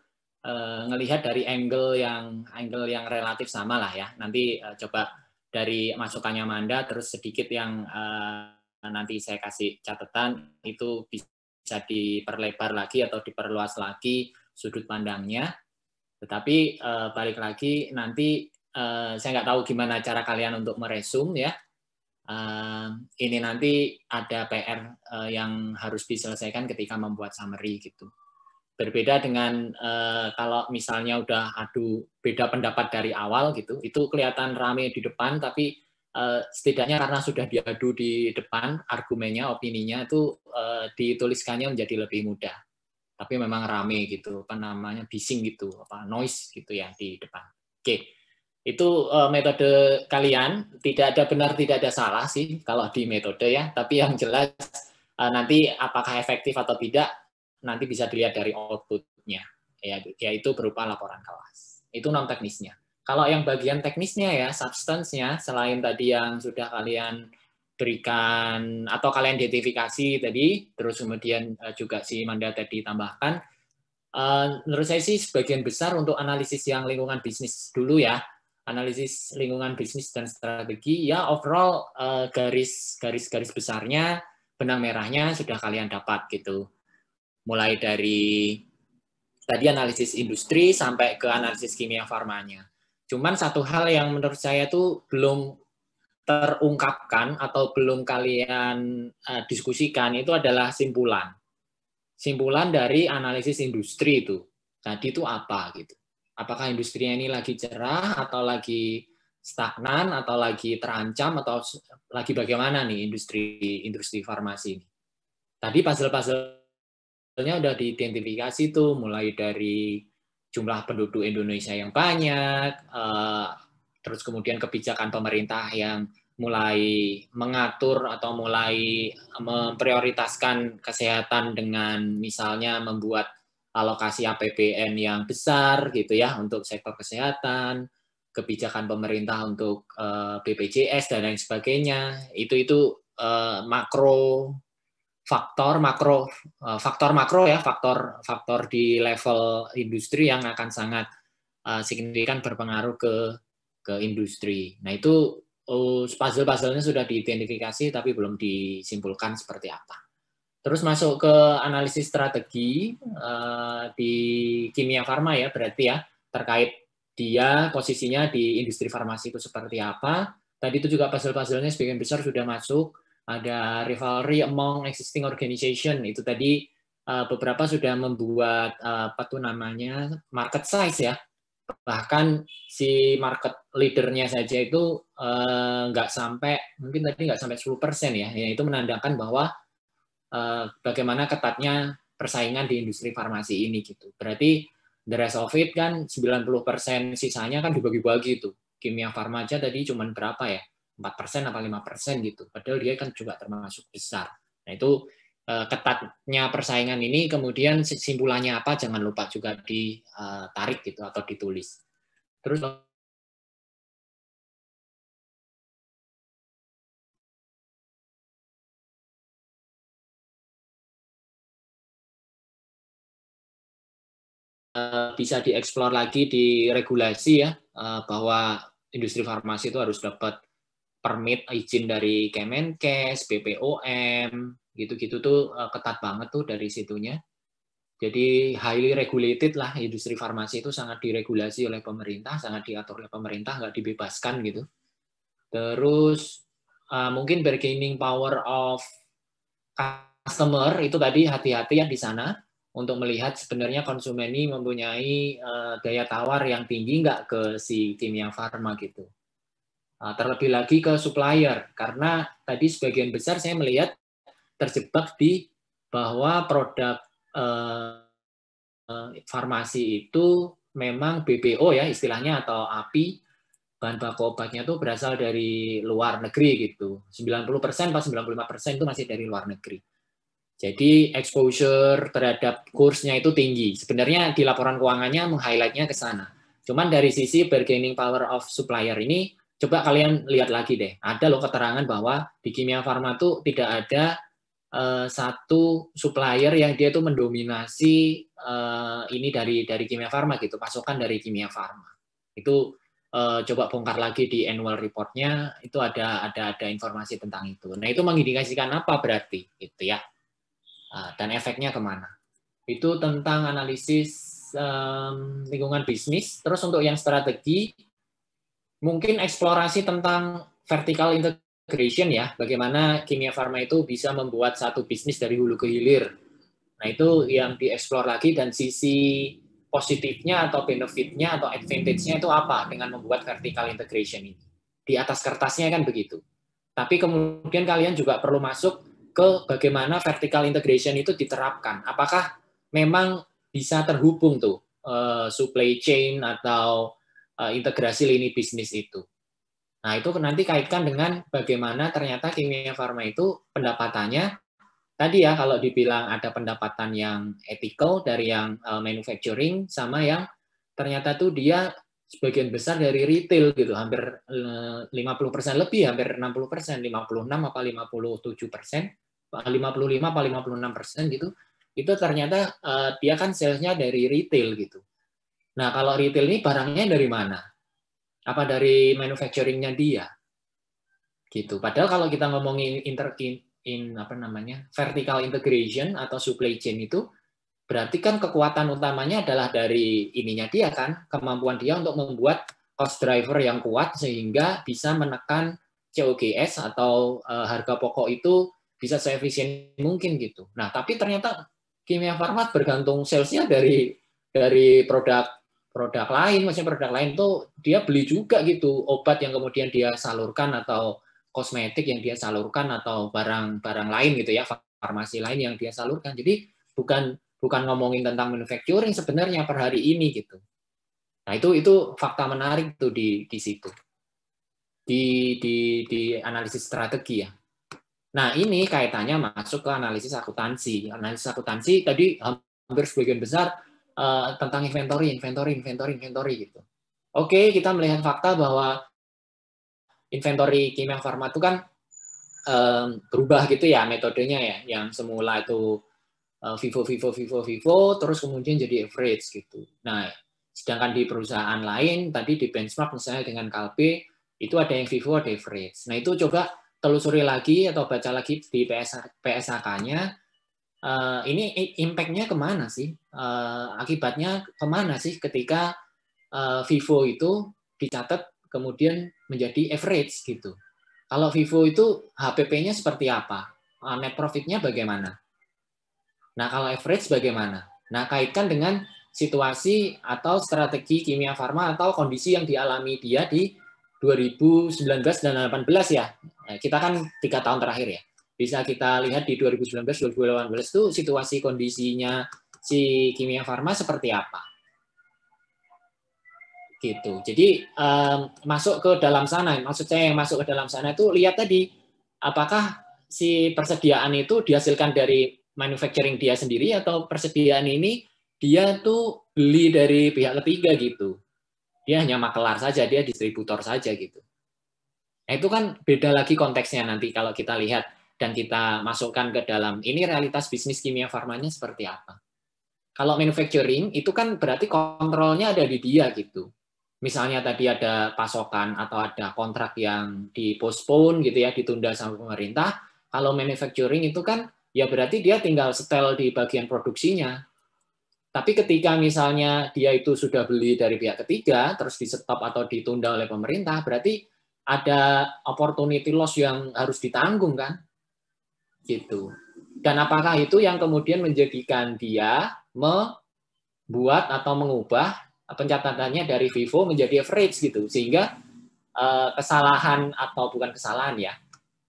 ngelihat dari angle yang relatif sama lah ya. Nanti coba dari masukannya Manda, terus sedikit yang nanti saya kasih catatan itu bisa diperlebar lagi atau diperluas lagi sudut pandangnya. Tetapi balik lagi nanti saya nggak tahu gimana cara kalian untuk meresum ya. Ini nanti ada PR yang harus diselesaikan ketika membuat summary gitu. Berbeda dengan kalau misalnya udah adu beda pendapat dari awal gitu, itu kelihatan rame di depan, tapi setidaknya karena sudah diadu di depan, argumennya, opininya itu dituliskannya menjadi lebih mudah. Tapi memang rame gitu, apa namanya, bising gitu, apa noise gitu ya di depan. Oke, itu metode kalian, tidak ada benar, tidak ada salah sih kalau di metode ya, tapi yang jelas nanti apakah efektif atau tidak, nanti bisa dilihat dari output-nya, yaitu berupa laporan kelas. Itu non teknisnya. Kalau yang bagian teknisnya ya, substance-nya, selain tadi yang sudah kalian berikan atau kalian identifikasi tadi, terus kemudian juga si Manda tadi tambahkan, menurut saya sih sebagian besar untuk analisis yang lingkungan bisnis dulu ya, analisis lingkungan bisnis dan strategi, ya overall garis besarnya, benang merahnya sudah kalian dapat gitu. Mulai dari tadi analisis industri sampai ke analisis kimia farmanya. Cuman satu hal yang menurut saya tuh belum terungkapkan atau belum kalian diskusikan itu adalah simpulan. Simpulan dari analisis industri itu. Tadi itu apa gitu. Apakah industrinya ini lagi cerah atau lagi stagnan atau lagi terancam atau lagi bagaimana nih industri farmasi ini. Tadi puzzle-puzzle udah diidentifikasi tuh, mulai dari jumlah penduduk Indonesia yang banyak, terus kemudian kebijakan pemerintah yang mulai mengatur atau mulai memprioritaskan kesehatan dengan misalnya membuat alokasi APBN yang besar gitu ya untuk sektor kesehatan, kebijakan pemerintah untuk BPJS dan lain sebagainya. Itu faktor makro di level industri yang akan sangat signifikan berpengaruh ke industri. Nah itu puzzle-puzzlenya sudah diidentifikasi tapi belum disimpulkan seperti apa. Terus masuk ke analisis strategi di kimia farma ya berarti ya, terkait dia posisinya di industri farmasi itu seperti apa. Tadi itu juga puzzle-puzzlenya sebagian besar sudah masuk. Ada rivalry among existing organization, itu tadi beberapa sudah membuat market size ya, bahkan si market leadernya saja itu nggak sampai 10% ya, itu menandakan bahwa bagaimana ketatnya persaingan di industri farmasi ini gitu. Berarti the rest of it kan 90% sisanya kan dibagi-bagi itu. Kimia farma aja tadi cuma berapa ya? 4% apa 5% gitu. Padahal dia kan juga termasuk besar. Nah itu ketatnya persaingan ini, kemudian simpulannya apa, jangan lupa juga ditarik gitu atau ditulis. Terus bisa dieksplor lagi di regulasi ya, bahwa industri farmasi itu harus dapat permit izin dari Kemenkes, BPOM, gitu-gitu tuh ketat banget tuh dari situnya. Jadi highly regulated lah, industri farmasi itu sangat diregulasi oleh pemerintah, sangat diatur oleh pemerintah, nggak dibebaskan gitu. Terus mungkin bargaining power of customer itu tadi hati-hati ya di sana untuk melihat sebenarnya konsumen ini mempunyai daya tawar yang tinggi nggak ke si Kimia Farma gitu. Terlebih lagi ke supplier, karena tadi sebagian besar saya melihat terjebak di bahwa produk farmasi itu memang BPO ya istilahnya, atau API, bahan baku obatnya itu berasal dari luar negeri gitu. 90% atau 95% itu masih dari luar negeri. Jadi exposure terhadap kursnya itu tinggi. Sebenarnya di laporan keuangannya meng-highlight-nya ke sana. Cuman dari sisi bargaining power of supplier ini, coba kalian lihat lagi deh. Ada loh keterangan bahwa di Kimia Farma itu tidak ada satu supplier yang dia itu mendominasi ini dari Kimia Farma gitu, pasokan dari Kimia Farma. Itu coba bongkar lagi di annual report-nya, itu ada informasi tentang itu. Nah, itu mengindikasikan apa berarti gitu ya. Dan efeknya kemana? Itu tentang analisis lingkungan bisnis. Terus untuk yang strategi, mungkin eksplorasi tentang vertical integration ya, bagaimana Kimia Farma itu bisa membuat satu bisnis dari hulu ke hilir. Nah, itu yang dieksplor lagi, dan sisi positifnya atau benefitnya atau advantage-nya itu apa dengan membuat vertical integration ini. Di atas kertasnya kan begitu. Tapi kemudian kalian juga perlu masuk ke bagaimana vertical integration itu diterapkan. Apakah memang bisa terhubung tuh supply chain atau integrasi lini bisnis itu. Nah, itu nanti kaitkan dengan bagaimana ternyata Kimia Farma itu pendapatannya, tadi ya kalau dibilang ada pendapatan yang ethical dari yang manufacturing, sama yang ternyata tuh dia sebagian besar dari retail gitu, hampir 50% lebih, hampir 60%, 56 apa 57%, 55 apa 56% gitu, itu ternyata dia kan salesnya dari retail gitu. Nah, kalau retail ini barangnya dari mana? Apa dari manufacturing-nya dia? Gitu. Padahal kalau kita ngomongin vertical integration atau supply chain itu, berarti kan kekuatan utamanya adalah dari ininya dia kan, kemampuan dia untuk membuat cost driver yang kuat sehingga bisa menekan COGS atau harga pokok itu bisa seefisien mungkin gitu. Nah, tapi ternyata Kimia Farma bergantung salesnya dari produk lain, maksudnya produk lain tuh dia beli juga gitu, obat yang kemudian dia salurkan atau kosmetik yang dia salurkan atau barang lain gitu ya, farmasi lain yang dia salurkan. Jadi bukan ngomongin tentang manufacturing sebenarnya per hari ini gitu. Nah, itu fakta menarik tuh di situ. Di analisis strategi ya. Nah, ini kaitannya masuk ke analisis akuntansi. Analisis akuntansi tadi hampir sebagian besar tentang inventory gitu. Oke, kita melihat fakta bahwa inventory Kimia Farma itu kan berubah gitu ya metodenya ya, yang semula itu FIFO, terus kemudian jadi average gitu. Nah, sedangkan di perusahaan lain tadi di benchmark misalnya dengan Kalbe itu ada yang FIFO, ada average. Nah, itu coba telusuri lagi atau baca lagi di PSHK-nya. Ini impact-nya kemana sih? Akibatnya kemana sih ketika FIFO itu dicatat kemudian menjadi average gitu. Kalau FIFO itu HPP-nya seperti apa? Net profit-nya bagaimana? Nah, kalau average bagaimana? Nah, kaitkan dengan situasi atau strategi Kimia Farma atau kondisi yang dialami dia di 2019 dan 2018 ya. Kita kan 3 tahun terakhir ya. Bisa kita lihat di 2019-2018 itu situasi kondisinya si Kimia Farma seperti apa. Gitu. Jadi masuk ke dalam sana, maksud saya yang masuk ke dalam sana itu lihat tadi apakah si persediaan itu dihasilkan dari manufacturing dia sendiri atau persediaan ini dia tuh beli dari pihak ketiga gitu. Dia hanya makelar saja, dia distributor saja gitu. Nah, itu kan beda lagi konteksnya nanti kalau kita lihat dan kita masukkan ke dalam ini realitas bisnis kimia farmanya seperti apa. Kalau manufacturing itu kan berarti kontrolnya ada di dia gitu. Misalnya tadi ada pasokan atau ada kontrak yang dipostpone gitu ya, ditunda sama pemerintah. Kalau manufacturing itu kan ya berarti dia tinggal setel di bagian produksinya. Tapi ketika misalnya dia itu sudah beli dari pihak ketiga, terus di-stop atau ditunda oleh pemerintah, berarti ada opportunity loss yang harus ditanggung kan? Gitu. Dan apakah itu yang kemudian menjadikan dia membuat atau mengubah pencatatannya dari FIFO menjadi average gitu, sehingga kesalahan atau bukan kesalahan ya,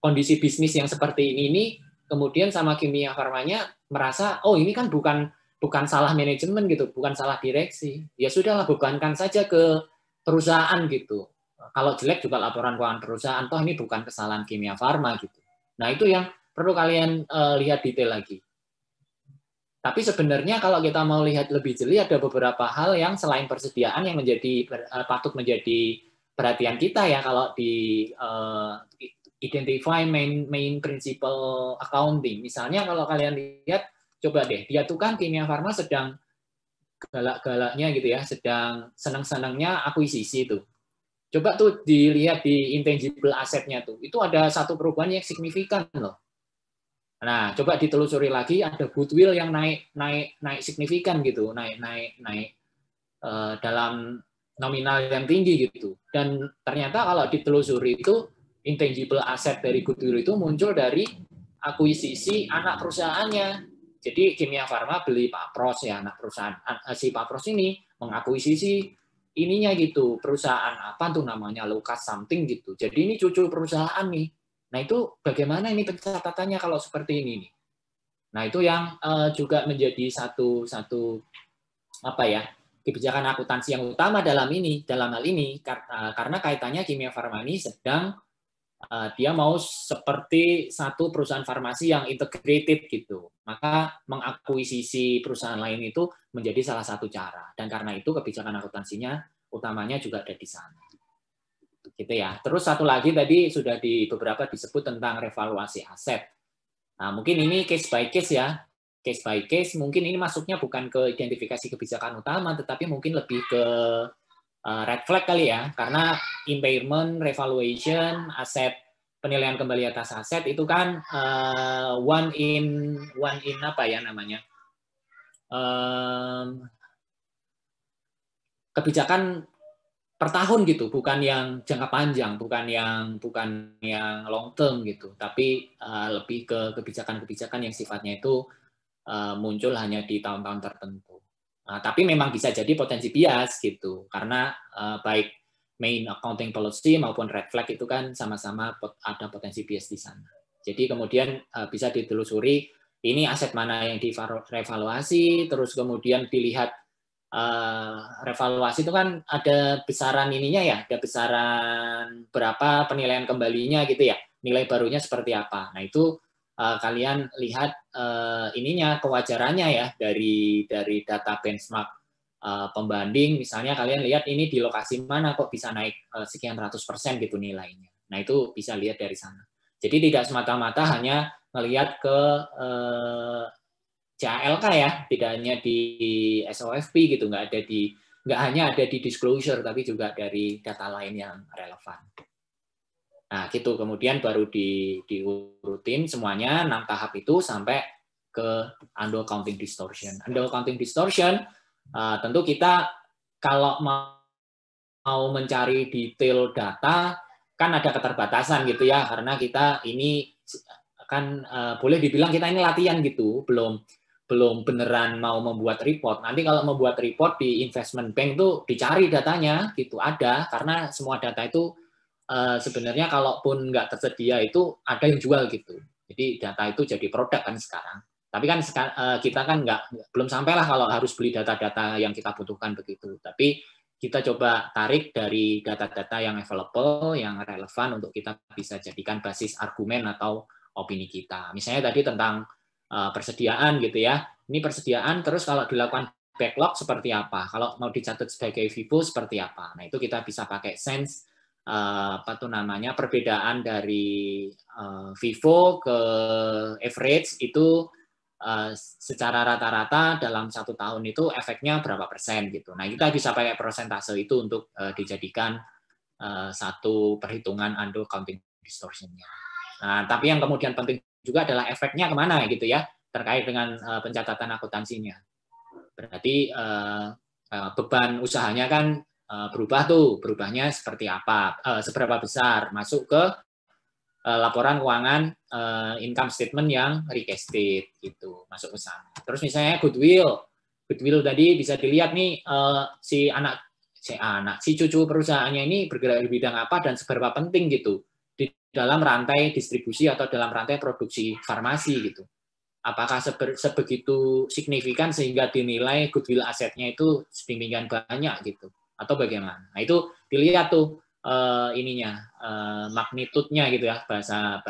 kondisi bisnis yang seperti ini kemudian sama kimia farmanya merasa oh ini kan bukan salah manajemen gitu, bukan salah direksi, ya sudahlah bebankan saja ke perusahaan gitu. Kalau jelek juga laporan keuangan perusahaan, toh ini bukan kesalahan kimia farma gitu. Nah itu yang perlu kalian lihat detail lagi. Tapi sebenarnya kalau kita mau lihat lebih jeli ada beberapa hal yang selain persediaan yang patut menjadi perhatian kita ya kalau di identify main principle accounting. Misalnya kalau kalian lihat, coba deh, dia tuh kan kimia farma sedang galak-galaknya gitu ya, sedang senang-senangnya akuisisi itu. Coba tuh dilihat di intangible assetnya tuh, itu ada satu perubahan yang signifikan loh. Nah, coba ditelusuri lagi, ada goodwill yang naik signifikan gitu, naik dalam nominal yang tinggi gitu. Dan ternyata kalau ditelusuri itu intangible asset dari goodwill itu muncul dari akuisisi anak perusahaannya. Jadi kimia farma beli Pak Pros ya, anak perusahaan si Pak Pros ini mengakuisisi ininya gitu, perusahaan apa tuh namanya Lucas something gitu. Jadi ini cucu perusahaan nih. Nah itu bagaimana ini pencatatannya kalau seperti ini nih. Nah itu yang juga menjadi satu apa ya, kebijakan akuntansi yang utama dalam hal ini karena kaitannya kimia farma ini sedang dia mau seperti satu perusahaan farmasi yang integrated gitu. Maka mengakuisisi perusahaan lain itu menjadi salah satu cara. Dan karena itu kebijakan akuntansinya utamanya juga ada di sana. Gitu ya. Terus satu lagi tadi sudah di beberapa disebut tentang revaluasi aset. Nah, mungkin ini case by case ya. Case by case mungkin ini masuknya bukan ke identifikasi kebijakan utama tetapi mungkin lebih ke red flag kali ya. Karena impairment, revaluation, aset, penilaian kembali atas aset itu kan one in apa ya namanya? Kebijakan per tahun gitu, bukan yang jangka panjang, bukan yang long term gitu, tapi lebih ke kebijakan-kebijakan yang sifatnya itu muncul hanya di tahun-tahun tertentu. Tapi memang bisa jadi potensi bias gitu, karena baik main accounting policy maupun red flag itu kan sama-sama ada potensi bias di sana. Jadi kemudian bisa ditelusuri ini aset mana yang direvaluasi, terus kemudian dilihat revaluasi itu kan ada besaran ininya ya, ada besaran berapa penilaian kembalinya gitu ya, nilai barunya seperti apa. Nah itu kalian lihat ininya kewajarannya ya dari data benchmark pembanding, misalnya kalian lihat ini di lokasi mana kok bisa naik sekian ratus % gitu nilainya. Nah itu bisa lihat dari sana. Jadi tidak semata-mata hanya melihat ke CALK ya, tidak hanya di SOFP gitu, nggak hanya ada di disclosure, tapi juga dari data lain yang relevan. Nah gitu, kemudian baru diurutin semuanya 6 tahap itu sampai ke Annual Accounting Distortion. Annual Accounting Distortion tentu kita kalau mau mencari detail data kan ada keterbatasan gitu ya, karena kita ini kan boleh dibilang kita ini latihan gitu, belum beneran mau membuat report. Nanti kalau membuat report di investment bank tuh dicari datanya gitu, ada, karena semua data itu sebenarnya kalaupun nggak tersedia itu ada yang jual gitu. Jadi data itu jadi produk kan sekarang. Tapi kan kita kan belum sampailah kalau harus beli data-data yang kita butuhkan begitu. Tapi kita coba tarik dari data-data yang available, yang relevan untuk kita bisa jadikan basis argumen atau opini kita. Misalnya tadi tentang persediaan gitu ya. Ini persediaan, terus kalau dilakukan backlog seperti apa? Kalau mau dicatat sebagai FIFO seperti apa? Nah, itu kita bisa pakai sense perbedaan dari FIFO ke average itu secara rata-rata dalam 1 tahun itu efeknya berapa persen gitu. Nah, kita bisa pakai persentase itu untuk dijadikan satu perhitungan undo counting distortion-nya. Nah, tapi yang kemudian penting juga adalah efeknya kemana gitu ya, terkait dengan pencatatan akuntansinya. Berarti beban usahanya kan berubah tuh, berubahnya seperti apa, seberapa besar masuk ke laporan keuangan income statement yang recasted gitu, masuk ke sana. Terus misalnya goodwill tadi bisa dilihat nih si cucu perusahaannya ini bergerak di bidang apa dan seberapa penting gitu di dalam rantai distribusi atau dalam rantai produksi farmasi gitu. Apakah sebegitu signifikan sehingga dinilai goodwill asetnya itu sedemikian banyak gitu, atau bagaimana? Nah, itu dilihat tuh magnitudenya gitu ya, bahasa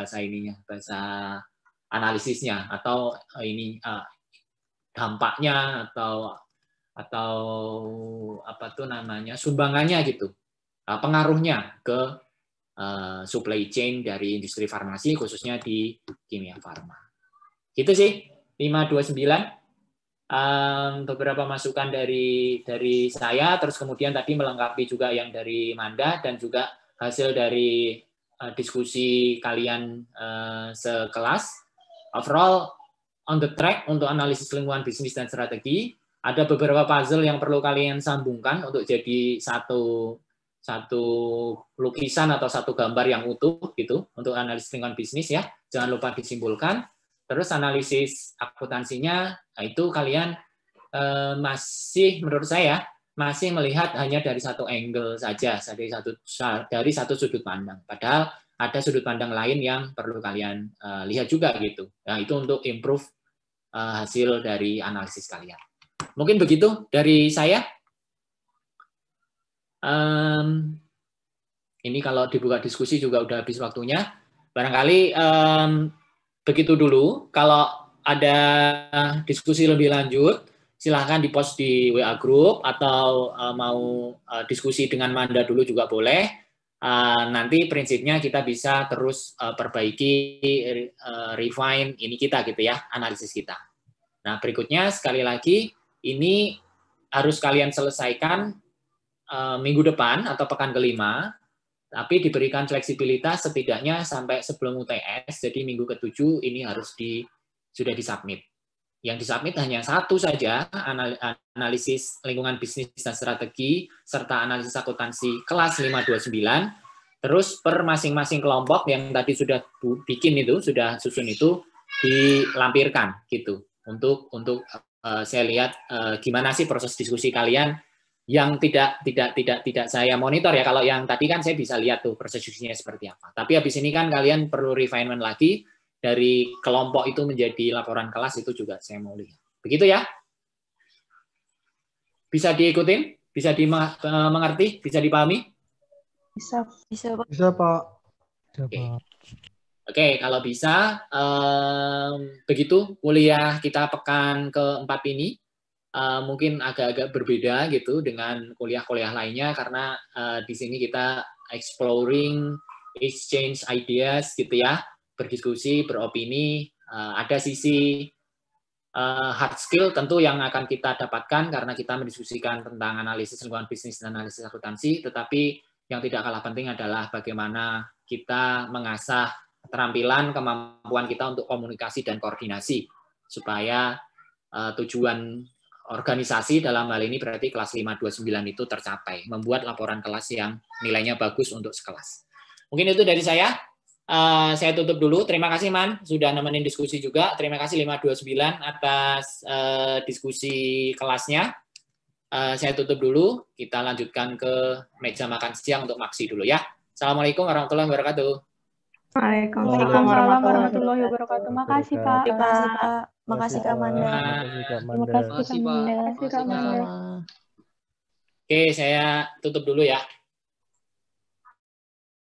analisisnya, atau dampaknya atau apa tuh namanya, sumbangannya gitu, pengaruhnya ke supply chain dari industri farmasi khususnya di kimia farma. Gitu sih 529. Beberapa masukan dari saya, terus kemudian tadi melengkapi juga yang dari Manda dan juga hasil dari diskusi kalian sekelas. Overall on the track untuk analisis lingkungan bisnis dan strategi. Ada beberapa puzzle yang perlu kalian sambungkan untuk jadi satu lukisan atau satu gambar yang utuh gitu untuk analisis lingkungan bisnis ya. Jangan lupa disimpulkan. Terus analisis akuntansinya, nah itu kalian menurut saya masih melihat hanya dari satu angle saja, dari satu sudut pandang. Padahal ada sudut pandang lain yang perlu kalian lihat juga gitu. Nah, itu untuk improve hasil dari analisis kalian. Mungkin begitu dari saya. Ini kalau dibuka diskusi juga udah habis waktunya. Barangkali begitu dulu. Kalau ada diskusi lebih lanjut, silahkan di-post di WA Group atau mau diskusi dengan Manda dulu juga boleh. Nanti prinsipnya kita bisa terus perbaiki, refine ini kita gitu ya, analisis kita. Nah, berikutnya sekali lagi, ini harus kalian selesaikan minggu depan atau pekan kelima. Tapi diberikan fleksibilitas setidaknya sampai sebelum UTS, jadi minggu ke-7 ini harus sudah disubmit. Yang disubmit hanya satu saja, analisis lingkungan bisnis dan strategi, serta analisis akuntansi kelas 529, terus per masing-masing kelompok yang tadi sudah bikin itu, sudah susun itu, dilampirkan gitu. Untuk saya lihat gimana sih proses diskusi kalian, yang tidak saya monitor ya. Kalau yang tadi kan saya bisa lihat tuh proses diskusinya seperti apa. Tapi habis ini kan kalian perlu refinement lagi dari kelompok itu menjadi laporan kelas, itu juga saya mau lihat. Begitu ya? Bisa diikutin? Bisa dimengerti? Bisa dipahami? Bisa Pak. Bisa Pak. Oke, kalau bisa begitu kuliah kita pekan keempat ini. Mungkin agak-agak berbeda gitu dengan kuliah-kuliah lainnya karena di sini kita exploring, exchange ideas gitu ya, berdiskusi, beropini, ada sisi hard skill tentu yang akan kita dapatkan karena kita mendiskusikan tentang analisis lingkungan bisnis dan analisis akuntansi, tetapi yang tidak kalah penting adalah bagaimana kita mengasah keterampilan, kemampuan kita untuk komunikasi dan koordinasi supaya tujuan organisasi dalam hal ini berarti kelas 529 itu tercapai, membuat laporan kelas yang nilainya bagus untuk sekelas. Mungkin itu dari saya. Saya tutup dulu. Terima kasih Man sudah nemenin diskusi juga. Terima kasih 529 atas diskusi kelasnya. Saya tutup dulu. Kita lanjutkan ke meja makan siang untuk maksi dulu ya. Assalamualaikum warahmatullahi wabarakatuh. Waalaikumsalam warahmatullahi wabarakatuh. Makasih Pak. Makasih Kak Manda. Terima kasih Kak Manda. Oke, saya tutup dulu ya.